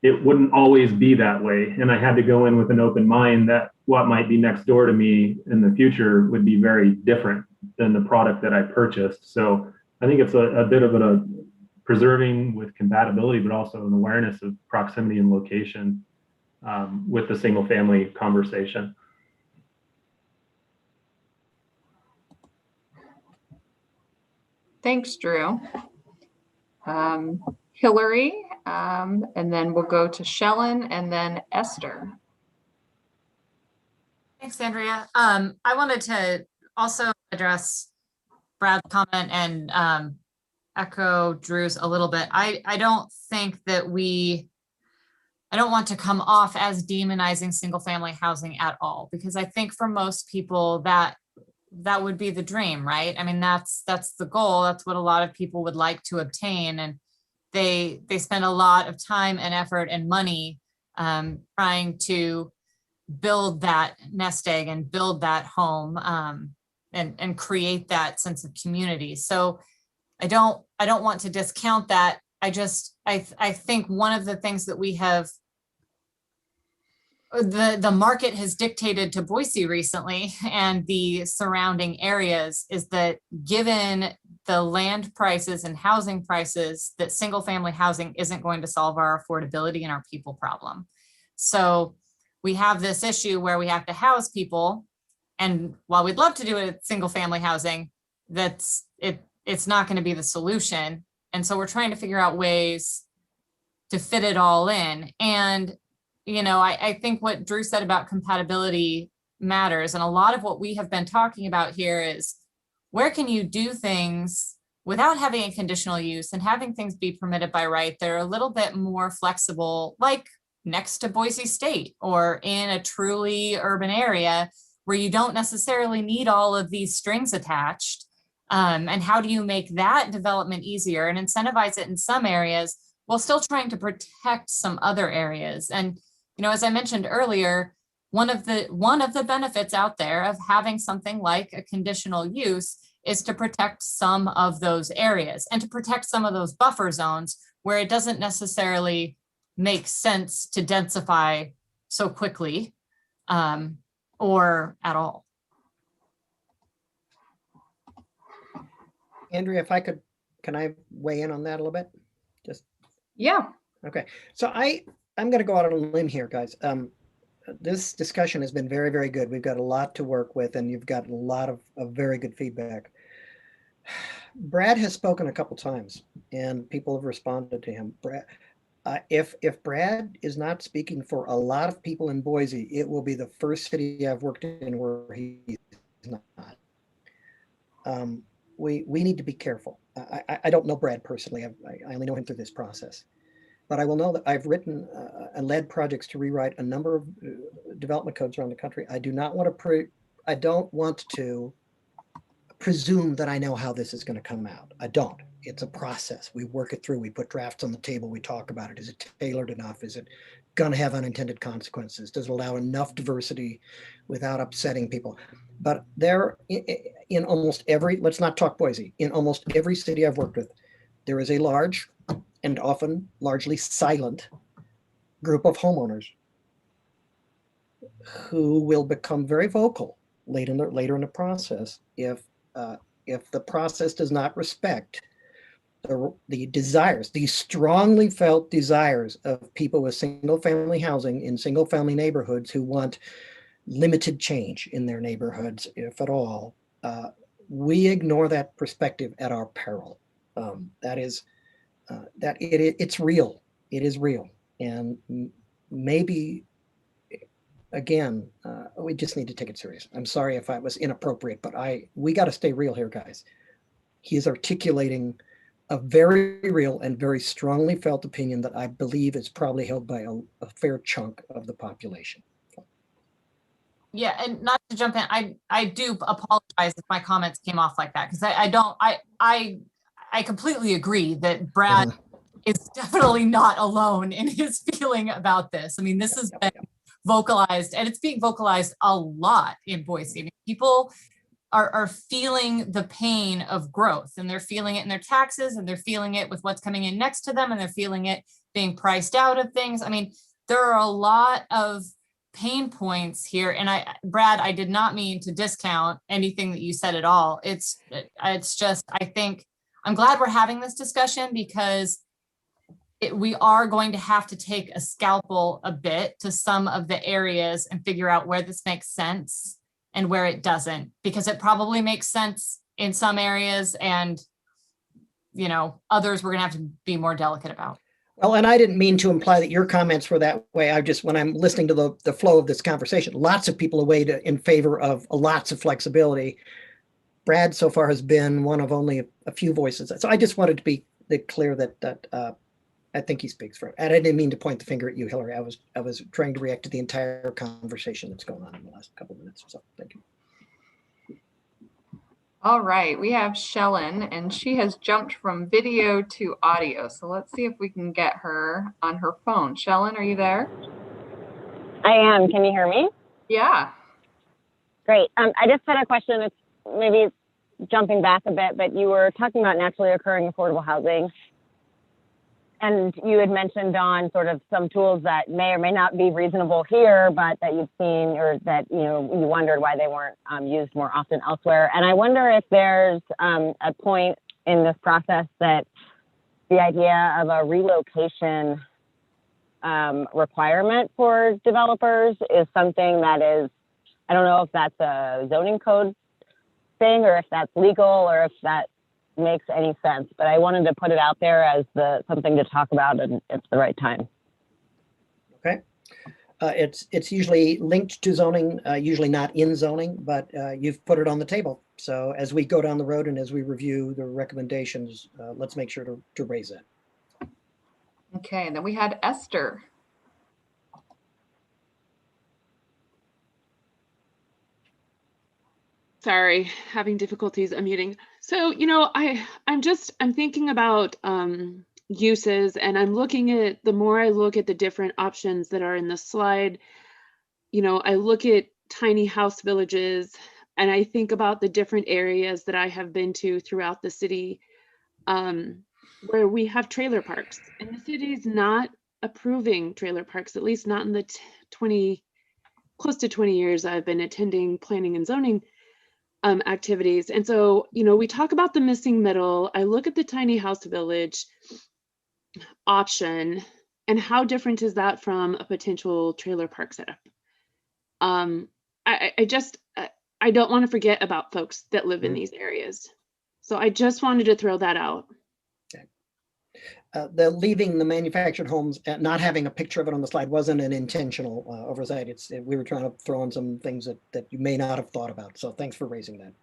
it wouldn't always be that way. And I had to go in with an open mind that what might be next door to me in the future would be very different than the product that I purchased. So I think it's a bit of a preserving with compatibility, but also an awareness of proximity and location with the single family conversation. Thanks, Drew. Hillary, and then we'll go to Shellen and then Esther. Thanks, Andrea. I wanted to also address Brad's comment and echo Drew's a little bit. I don't think that I don't want to come off as demonizing single family housing at all, because I think for most people that would be the dream, right? I mean, that's the goal. That's what a lot of people would like to obtain. And they spend a lot of time and effort and money trying to build that nest egg and build that home and create that sense of community. So I don't want to discount that. I think one of the things that we have, the market has dictated to Boise recently and the surrounding areas is that given the land prices and housing prices, that single family housing isn't going to solve our affordability and our people problem. So we have this issue where we have to house people. And while we'd love to do it single family housing, it's not going to be the solution. And so we're trying to figure out ways to fit it all in. And, you know, I think what Drew said about compatibility matters. And a lot of what we have been talking about here is where can you do things without having a conditional use and having things be permitted by right? They're a little bit more flexible, like next to Boise State or in a truly urban area where you don't necessarily need all of these strings attached. And how do you make that development easier and incentivize it in some areas while still trying to protect some other areas? And, you know, as I mentioned earlier, one of the benefits out there of having something like a conditional use is to protect some of those areas and to protect some of those buffer zones where it doesn't necessarily make sense to densify so quickly or at all. Andrea, if I could, can I weigh in on that a little bit? Just Yeah. okay. So I'm going to go out on a limb here, guys. This discussion has been very, very good. We've got a lot to work with, and you've got a lot of very good feedback. Brad has spoken a couple times, and people have responded to him. Brad, if Brad is not speaking for a lot of people in Boise, it will be the first city I've worked in where he's not. We need to be careful. I don't know Brad personally. I only know him through this process. But I will know that I've written and led projects to rewrite a number of development codes around the country. I don't want to presume that I know how this is going to come out. I don't. It's a process. We work it through. We put drafts on the table. We talk about it. Is it tailored enough? Is it going to have unintended consequences? Does it allow enough diversity without upsetting people? But there, in almost every, let's not talk Boise, in almost every city I've worked with, there is a large and often largely silent group of homeowners who will become very vocal later in the process if the process does not respect the desires, the strongly felt desires of people with single family housing in single family neighborhoods who want limited change in their neighborhoods, if at all. We ignore that perspective at our peril. It's real. It is real. And maybe, again, we just need to take it serious. I'm sorry if I was inappropriate, but we got to stay real here, guys. He is articulating a very real and very strongly felt opinion that I believe is probably held by a fair chunk of the population. Yeah, and not to jump in, I do apologize if my comments came off like that, because I completely agree that Brad is definitely not alone in his feeling about this. I mean, this has been vocalized, and it's being vocalized a lot in Boise. I mean, people are feeling the pain of growth, and they're feeling it in their taxes, and they're feeling it with what's coming in next to them, and they're feeling it being priced out of things. I mean, there are a lot of pain points here. And Brad, I did not mean to discount anything that you said at all. It's just, I think I'm glad we're having this discussion, because we are going to have to take a scalpel a bit to some of the areas and figure out where this makes sense and where it doesn't, because it probably makes sense in some areas, and others we're gonna have to be more delicate about. Well, and I didn't mean to imply that your comments were that way. When I'm listening to the flow of this conversation, lots of people weighed in favor of lots of flexibility. Brad so far has been one of only a few voices. So I just wanted to be clear that I think he speaks for it. And I didn't mean to point the finger at you, Hillary. I was trying to react to the entire conversation that's going on in the last couple of minutes. So thank you. All right, we have Shellen, and she has jumped from video to audio. So let's see if we can get her on her phone. Shellen, are you there? I am. Can you hear me? Yeah. Great. I just had a question. It's maybe jumping back a bit, but you were talking about naturally occurring affordable housing. And you had mentioned on sort of some tools that may or may not be reasonable here, but that you've seen, or that you wondered why they weren't used more often elsewhere. And I wonder if there's a point in this process that the idea of a relocation requirement for developers is something that is, I don't know if that's a zoning code thing, or if that's legal, or if that makes any sense, but I wanted to put it out there as something to talk about, and it's the right time. Okay. It's usually linked to zoning, usually not in zoning, but you've put it on the table. So as we go down the road and as we review the recommendations, let's make sure to raise it. Okay, and then we had Esther. Sorry, having difficulties unmuting. So, I'm thinking about uses, and I'm looking at, the more I look at the different options that are in the slide, I look at tiny house villages, and I think about the different areas that I have been to throughout the city where we have trailer parks, and the city is not approving trailer parks, at least not in the close to 20 years I've been attending planning and zoning activities. And so, we talk about the missing middle. I look at the tiny house village option, and how different is that from a potential trailer park setup? I don't want to forget about folks that live in these areas. So I just wanted to throw that out. The leaving the manufactured homes, not having a picture of it on the slide wasn't an intentional oversight. We were trying to throw in some things that you may not have thought about. So thanks for raising that.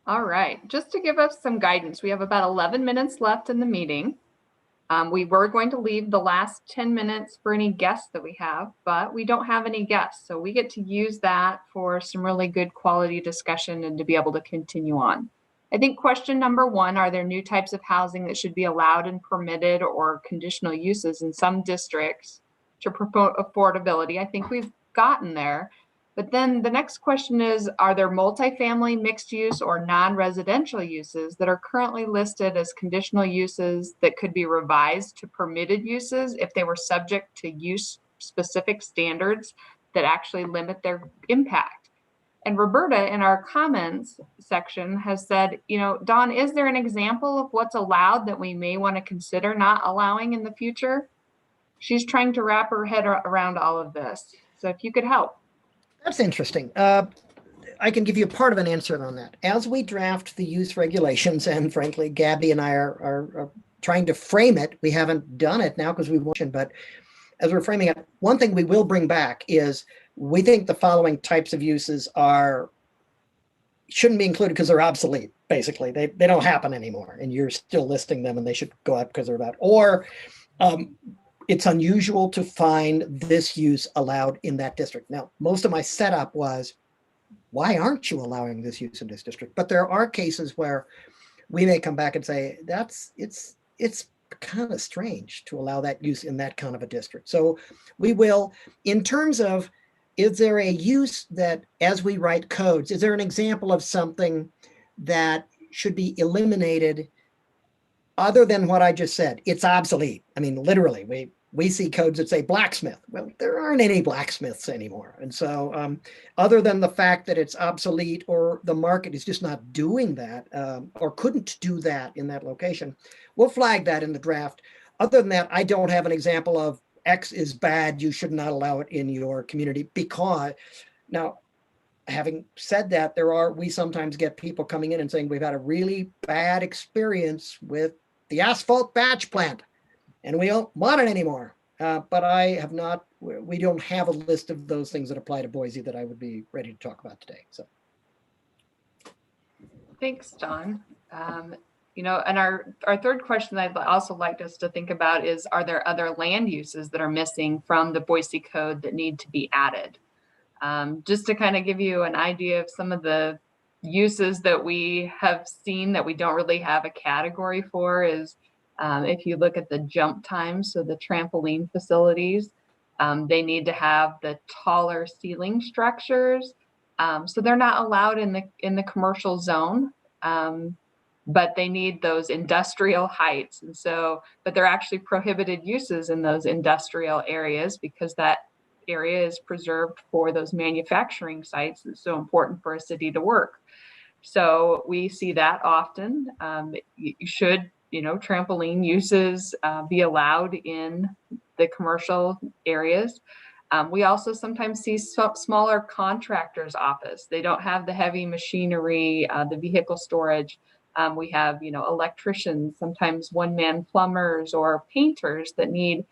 All right, just to give us some guidance, we have about 11 minutes left in the meeting. We were going to leave the last 10 minutes for any guests that we have, but we don't have any guests. So we get to use that for some really good quality discussion and to be able to continue on. I think question number one, are there new types of housing that should be allowed and permitted, or conditional uses in some districts to promote affordability? I think we've gotten there. But then the next question is, are there multifamily, mixed use, or non-residential uses that are currently listed as conditional uses that could be revised to permitted uses if they were subject to use specific standards that actually limit their impact? And Roberta in our comments section has said, Dawn, is there an example of what's allowed that we may want to consider not allowing in the future? She's trying to wrap her head around all of this. So if you could help. That's interesting. I can give you part of an answer on that. As we draft the use regulations, and frankly, Gabby and I are trying to frame it. We haven't done it now because we mentioned, but as we're framing it, one thing we will bring back is we think the following types of uses are shouldn't be included because they're obsolete. Basically, they don't happen anymore, and you're still listing them, and they should go out because they're about. Or it's unusual to find this use allowed in that district. Now, most of my setup was, why aren't you allowing this use in this district? But there are cases where we may come back and say it's kind of strange to allow that use in that kind of a district. So we will, in terms of, is there a use that, as we write codes, is there an example of something that should be eliminated other than what I just said? It's obsolete. I mean, literally, we see codes that say blacksmith. Well, there aren't any blacksmiths anymore. And so other than the fact that it's obsolete or the market is just not doing that or couldn't do that in that location, we'll flag that in the draft. Other than that, I don't have an example of X is bad, you should not allow it in your community. Because now, having said that, we sometimes get people coming in and saying, we've had a really bad experience with the asphalt batch plant and we don't want it anymore. But I have not, we don't have a list of those things that apply to Boise that I would be ready to talk about today. So. Thanks, Don. You know, and our third question I'd also like us to think about is, are there other land uses that are missing from the Boise code that need to be added? Just to kind of give you an idea of some of the uses that we have seen that we don't really have a category for is, if you look at the jump times, so the trampoline facilities, they need to have the taller ceiling structures. So they're not allowed in the commercial zone, but they need those industrial heights. And so, but they're actually prohibited uses in those industrial areas because that area is preserved for those manufacturing sites. It's so important for a city to work. So we see that often. You should, trampoline uses be allowed in the commercial areas. We also sometimes see smaller contractors' office. They don't have the heavy machinery, the vehicle storage. We have, electricians, sometimes one-man plumbers or painters that need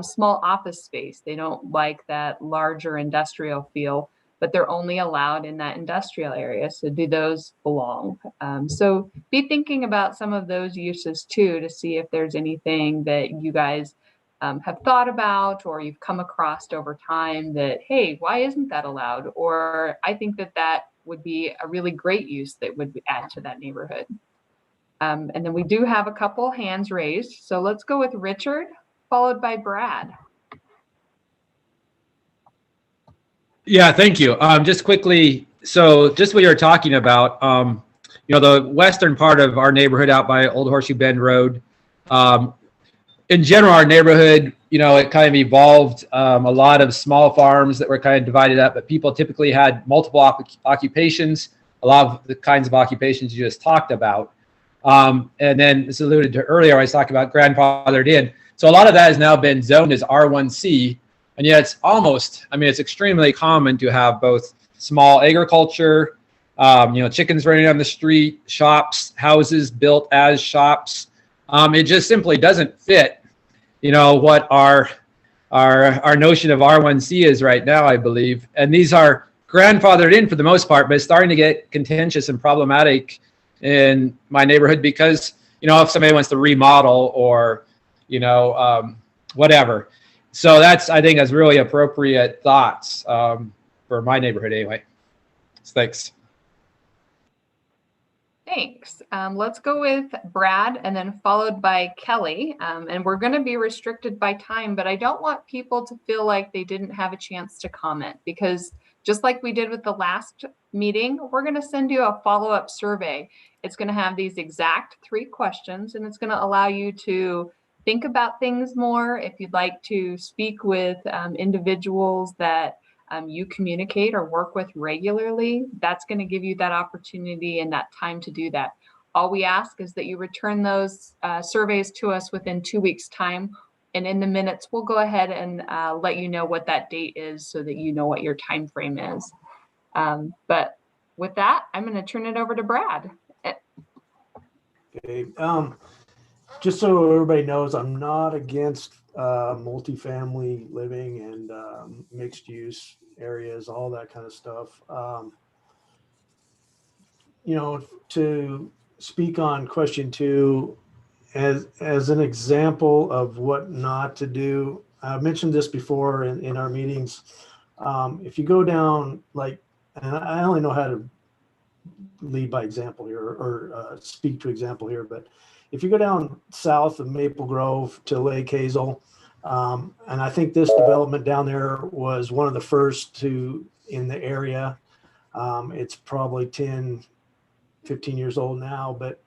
small office space. They don't like that larger industrial feel, but they're only allowed in that industrial area. So do those belong? So be thinking about some of those uses too, to see if there's anything that you guys have thought about or you've come across over time that, hey, why isn't that allowed? Or I think that would be a really great use that would add to that neighborhood. And then we do have a couple hands raised. So let's go with Richard, followed by Brad. Yeah, thank you. Just quickly, so just what you're talking about, the western part of our neighborhood out by Old Horseshoe Bend Road, in general, our neighborhood, it kind of evolved a lot of small farms that were kind of divided up, but people typically had multiple occupations, a lot of the kinds of occupations you just talked about. And then it's alluded to earlier, I was talking about grandfathered in. So a lot of that has now been zoned as R1C. And yet it's extremely common to have both small agriculture, chickens running down the street, shops, houses built as shops. It just simply doesn't fit, what our notion of R1C is right now, I believe. And these are grandfathered in for the most part, but it's starting to get contentious and problematic in my neighborhood because, if somebody wants to remodel or, whatever. So that's, I think, that's really appropriate thoughts for my neighborhood anyway. Thanks. Thanks. Let's go with Brad and then followed by Kelly. And we're going to be restricted by time, but I don't want people to feel like they didn't have a chance to comment because just like we did with the last meeting, we're going to send you a follow-up survey. It's going to have these exact 3 questions, and it's going to allow you to think about things more. If you'd like to speak with individuals that you communicate or work with regularly, that's going to give you that opportunity and that time to do that. All we ask is that you return those surveys to us within 2 weeks' time. And in the minutes, we'll go ahead and let you know what that date is so that you know what your time frame is. But with that, I'm going to turn it over to Brad. Okay. Just so everybody knows, I'm not against multifamily living and mixed use areas, all that kind of stuff. to speak on question 2 as an example of what not to do. I mentioned this before in our meetings. If you go down, like, and I only know how to lead by example here, or speak to example here, but if you go down south of Maple Grove to Lake Hazel, and I think this development down there was one of the first in the area. It's probably 10, 15 years old now, but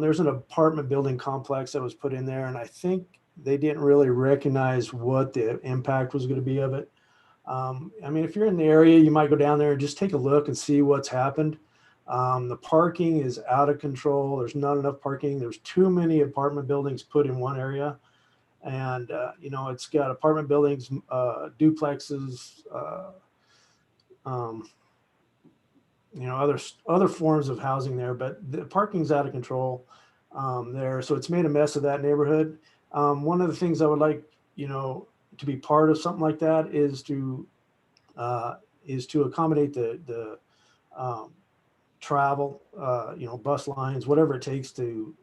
there's an apartment building complex that was put in there, and I think they didn't really recognize what the impact was going to be of it. I mean, if you're in the area, you might go down there and just take a look and see what's happened. The parking is out of control. There's not enough parking. There's too many apartment buildings put in one area. And, it's got apartment buildings, duplexes, other forms of housing there, but the parking's out of control there. So it's made a mess of that neighborhood. One of the things I would like, to be part of something like that is to accommodate the travel, bus lines, whatever it takes to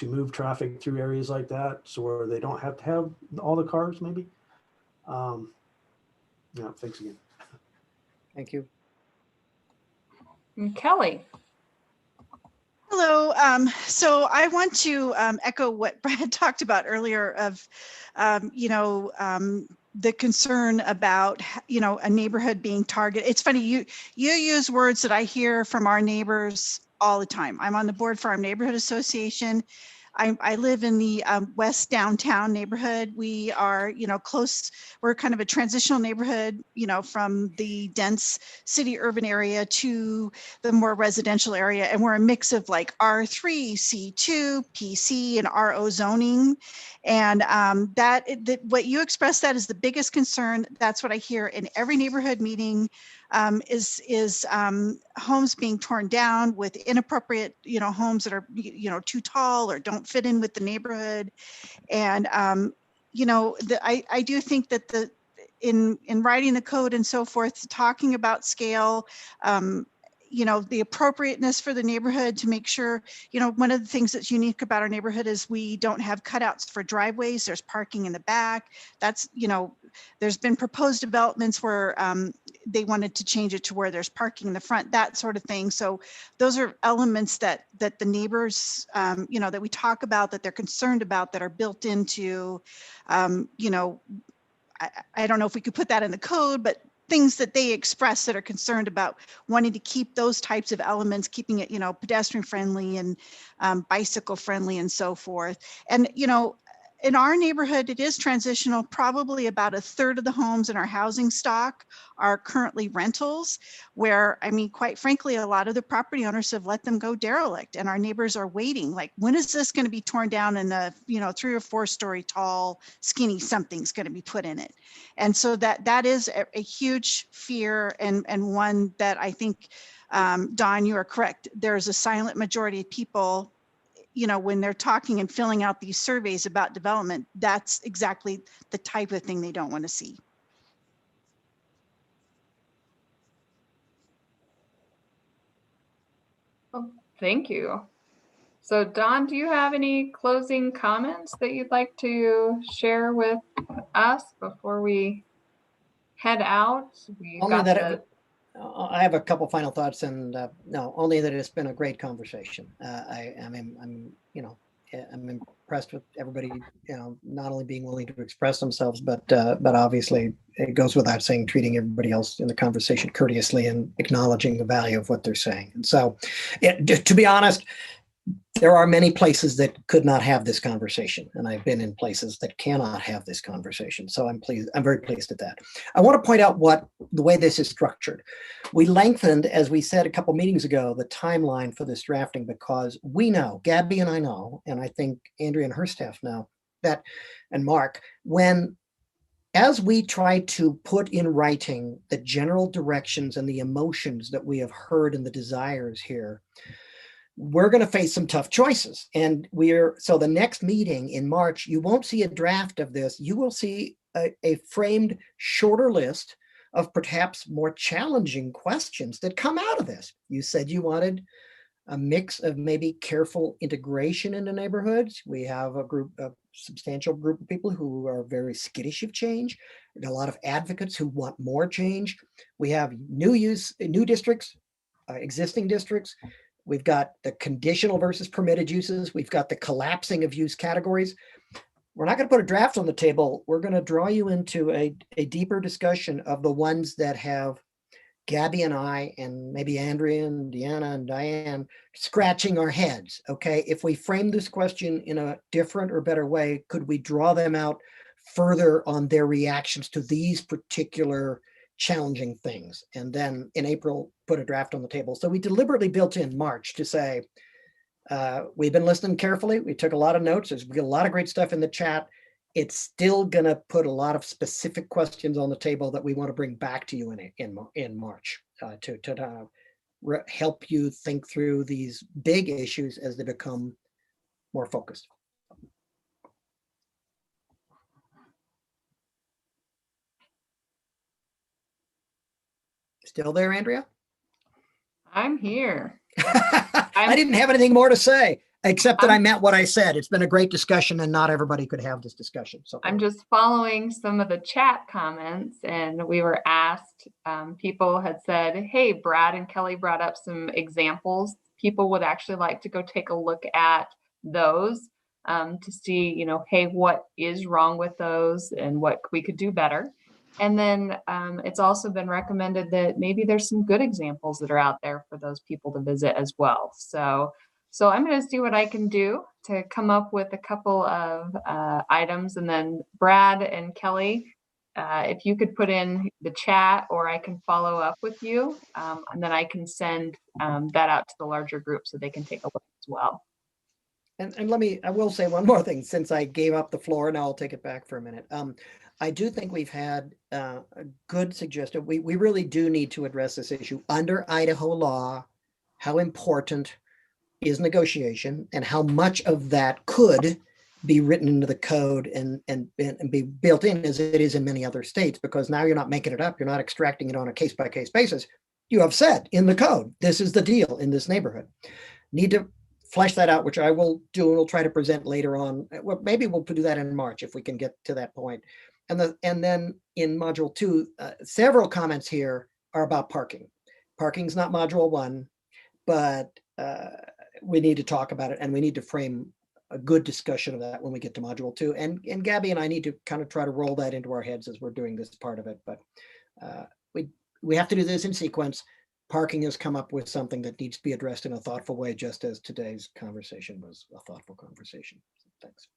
move traffic through areas like that, so where they don't have to have all the cars, maybe. Thanks again. Thank you. And Kelly. Hello. So I want to echo what Brad talked about earlier of, the concern about, a neighborhood being targeted. It's funny, you use words that I hear from our neighbors all the time. I'm on the board for our neighborhood association. I live in the west downtown neighborhood. We are, close. We're kind of a transitional neighborhood, from the dense city urban area to the more residential area. And we're a mix of like R3, C2, PC, and RO zoning. And what you expressed, that is the biggest concern. That's what I hear in every neighborhood meeting. Is homes being torn down with inappropriate, homes that are, too tall or don't fit in with the neighborhood. And, I do think that in writing the code and so forth, talking about scale, the appropriateness for the neighborhood to make sure, one of the things that's unique about our neighborhood is we don't have cutouts for driveways. There's parking in the back. That's, there's been proposed developments where they wanted to change it to where there's parking in the front, that sort of thing. So those are elements that the neighbors, that we talk about, that they're concerned about, that are built into, I don't know if we could put that in the code, but things that they express that are concerned about wanting to keep those types of elements, keeping it, pedestrian friendly and bicycle friendly and so forth. And, in our neighborhood, it is transitional. Probably about a third of the homes in our housing stock are currently rentals, where, quite frankly, a lot of the property owners have let them go derelict, and our neighbors are waiting. Like, when is this going to be torn down and the, 3 or 4 story tall, skinny something's going to be put in it? And so that is a huge fear, and one that I think, Don, you are correct. There's a silent majority of people, when they're talking and filling out these surveys about development, that's exactly the type of thing they don't want to see. Well, thank you. So Don, do you have any closing comments that you'd like to share with us before we head out? I have a couple final thoughts, and no, only that it's been a great conversation. I'm impressed with everybody, not only being willing to express themselves, but obviously it goes without saying, treating everybody else in the conversation courteously and acknowledging the value of what they're saying. And so, to be honest, there are many places that could not have this conversation, and I've been in places that cannot have this conversation. So I'm very pleased at that. I want to point out the way this is structured. We lengthened, as we said a couple meetings ago, the timeline for this drafting, because we know, Gabby and I know, and I think Andrea and her staff know that, and Mark, as we try to put in writing the general directions and the emotions that we have heard and the desires here, we're going to face some tough choices. And so the next meeting in March, you won't see a draft of this. You will see a framed shorter list of perhaps more challenging questions that come out of this. You said you wanted a mix of maybe careful integration into neighborhoods. We have a substantial group of people who are very skittish of change. A lot of advocates who want more change. We have new districts, existing districts. We've got the conditional versus permitted uses. We've got the collapsing of use categories. We're not going to put a draft on the table. We're going to draw you into a deeper discussion of the ones that have Gabby and I, and maybe Andrea and Deanna and Diane, scratching our heads. Okay, if we frame this question in a different or better way, could we draw them out further on their reactions to these particular challenging things? And then in April, put a draft on the table. So we deliberately built in March to say, we've been listening carefully. We took a lot of notes. There's a lot of great stuff in the chat. It's still going to put a lot of specific questions on the table that we want to bring back to you in March to help you think through these big issues as they become more focused. Still there, Andrea? I'm here. I didn't have anything more to say, except that I meant what I said. It's been a great discussion, and not everybody could have this discussion. So I'm just following some of the chat comments, and we were asked, people had said, hey, Brad and Kelly brought up some examples. People would actually like to go take a look at those to see, hey, what is wrong with those and what we could do better. And then it's also been recommended that maybe there's some good examples that are out there for those people to visit as well. So I'm going to see what I can do to come up with a couple of items. And then Brad and Kelly, if you could put in the chat, or I can follow up with you, and then I can send that out to the larger group so they can take a look as well. And I will say one more thing, since I gave up the floor, now I'll take it back for a minute. I do think we've had a good suggestion. We really do need to address this issue under Idaho law. How important is negotiation, and how much of that could be written into the code and be built in as it is in many other states, because now you're not making it up. You're not extracting it on a case-by-case basis. You have said in the code, this is the deal in this neighborhood. Need to flesh that out, which I will do, and we'll try to present later on. Well, maybe we'll do that in March if we can get to that point. And then in module 2, several comments here are about parking. Parking's not module 1, but we need to talk about it, and we need to frame a good discussion of that when we get to module 2. And Gabby and I need to kind of try to roll that into our heads as we're doing this part of it. But we have to do this in sequence. Parking has come up with something that needs to be addressed in a thoughtful way, just as today's conversation was a thoughtful conversation. Thanks.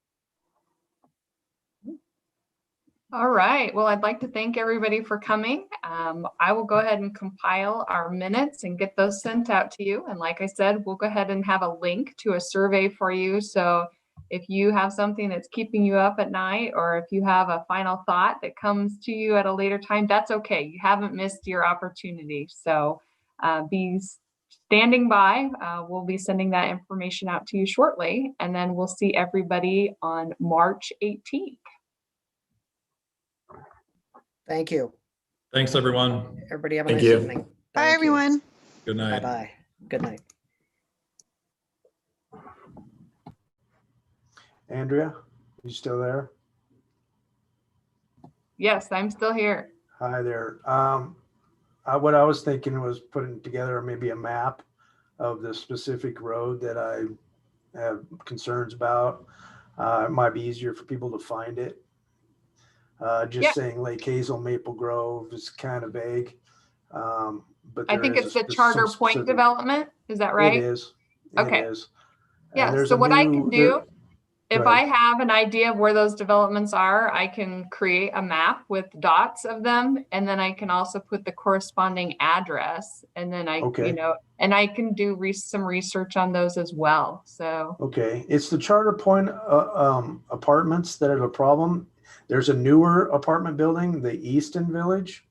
All right. Well, I'd like to thank everybody for coming. I will go ahead and compile our minutes and get those sent out to you. And like I said, we'll go ahead and have a link to a survey for you. So if you have something that's keeping you up at night, or if you have a final thought that comes to you at a later time, that's okay. You haven't missed your opportunity. So be standing by. We'll be sending that information out to you shortly. And then we'll see everybody on March 18th. Thank you. Thanks, everyone. Everybody have a nice evening. Bye, everyone. Good night. Bye-bye. Good night. Andrea, you still there? Yes, I'm still here. Hi there. What I was thinking was putting together maybe a map of the specific road that I have concerns about. It might be easier for people to find it. Saying Lake Hazel, Maple Grove is kind of vague. But I think it's the Charter Point development. Is that right? It is. Okay. It is. Yeah. So what I can do, if I have an idea of where those developments are, I can create a map with dots of them, and then I can also put the corresponding address, and then and I can do some research on those as well. So okay, it's the Charter Point apartments that are the problem. There's a newer apartment building, the Easton Village,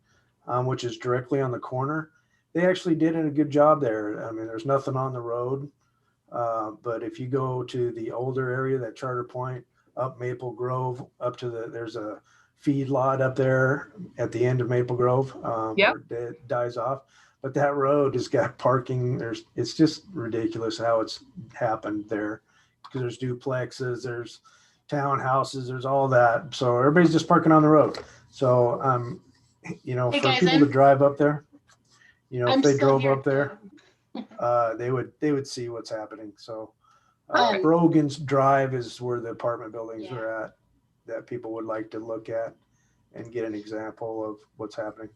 which is directly on the corner. They actually did a good job there. I mean, there's nothing on the road. But if you go to the older area, that Charter Point, up Maple Grove, up to there's a feedlot up there at the end of Maple Grove, Yep. where it dies off. But that road has got parking. It's just ridiculous how it's happened there, because there's duplexes, there's townhouses, there's all that. So everybody's just parking on the road. So, Hey, for guys, people to drive up there, I'm if they still drove here, up there, they would see what's happening. So, Um, Brogan's Drive is where the apartment buildings Yeah. are at, that people would like to look at and get an example of what's happening.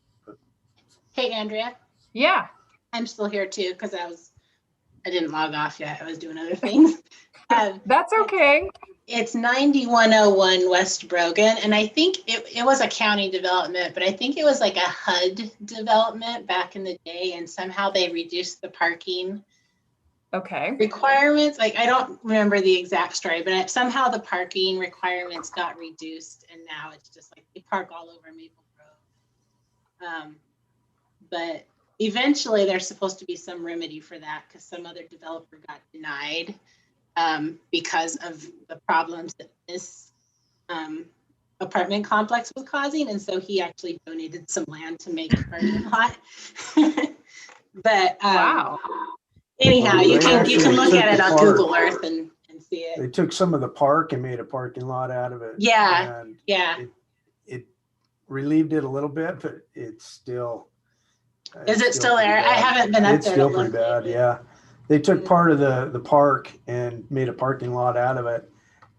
Hey, Andrea, Yeah. I'm still here too because I didn't log off yet. I was doing other things. That's okay. It's 9101 West Brogan, and I think it was a county development, but I think it was like a HUD development back in the day, and somehow they reduced the parking Okay. requirements. Like, I don't remember the exact story, but somehow the parking requirements got reduced, and now it's just like they park all over Maple Grove. But eventually there's supposed to be some remedy for that, because some other developer got denied because of the problems that this apartment complex was causing. And so he actually donated some land to make a parking lot. But Wow. anyhow, Well, you they can actually look took at it the on park. Google Earth and see it. They took some of the park and made a parking lot out of it. Yeah, And yeah. it relieved it a little bit, but it's still. Is it still pretty there? I bad. haven't been up It's there still to pretty look bad, lately. yeah. They took part of the park and made a parking lot out of it.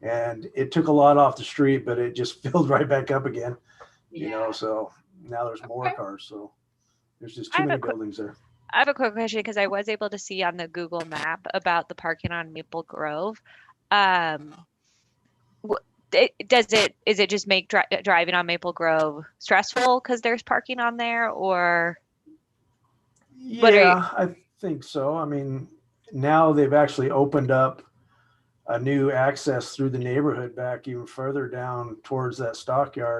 And it took a lot off the street, but it just filled right back up again. So now there's more cars. So there's just too many buildings there. I have a quick question, because I was able to see on the Google map about the parking on Maple Grove. Is it just make driving on Maple Grove stressful because there's parking on there, or? Yeah, I think so. I mean, now they've actually opened up a new access through the neighborhood back even further down towards that stockyard.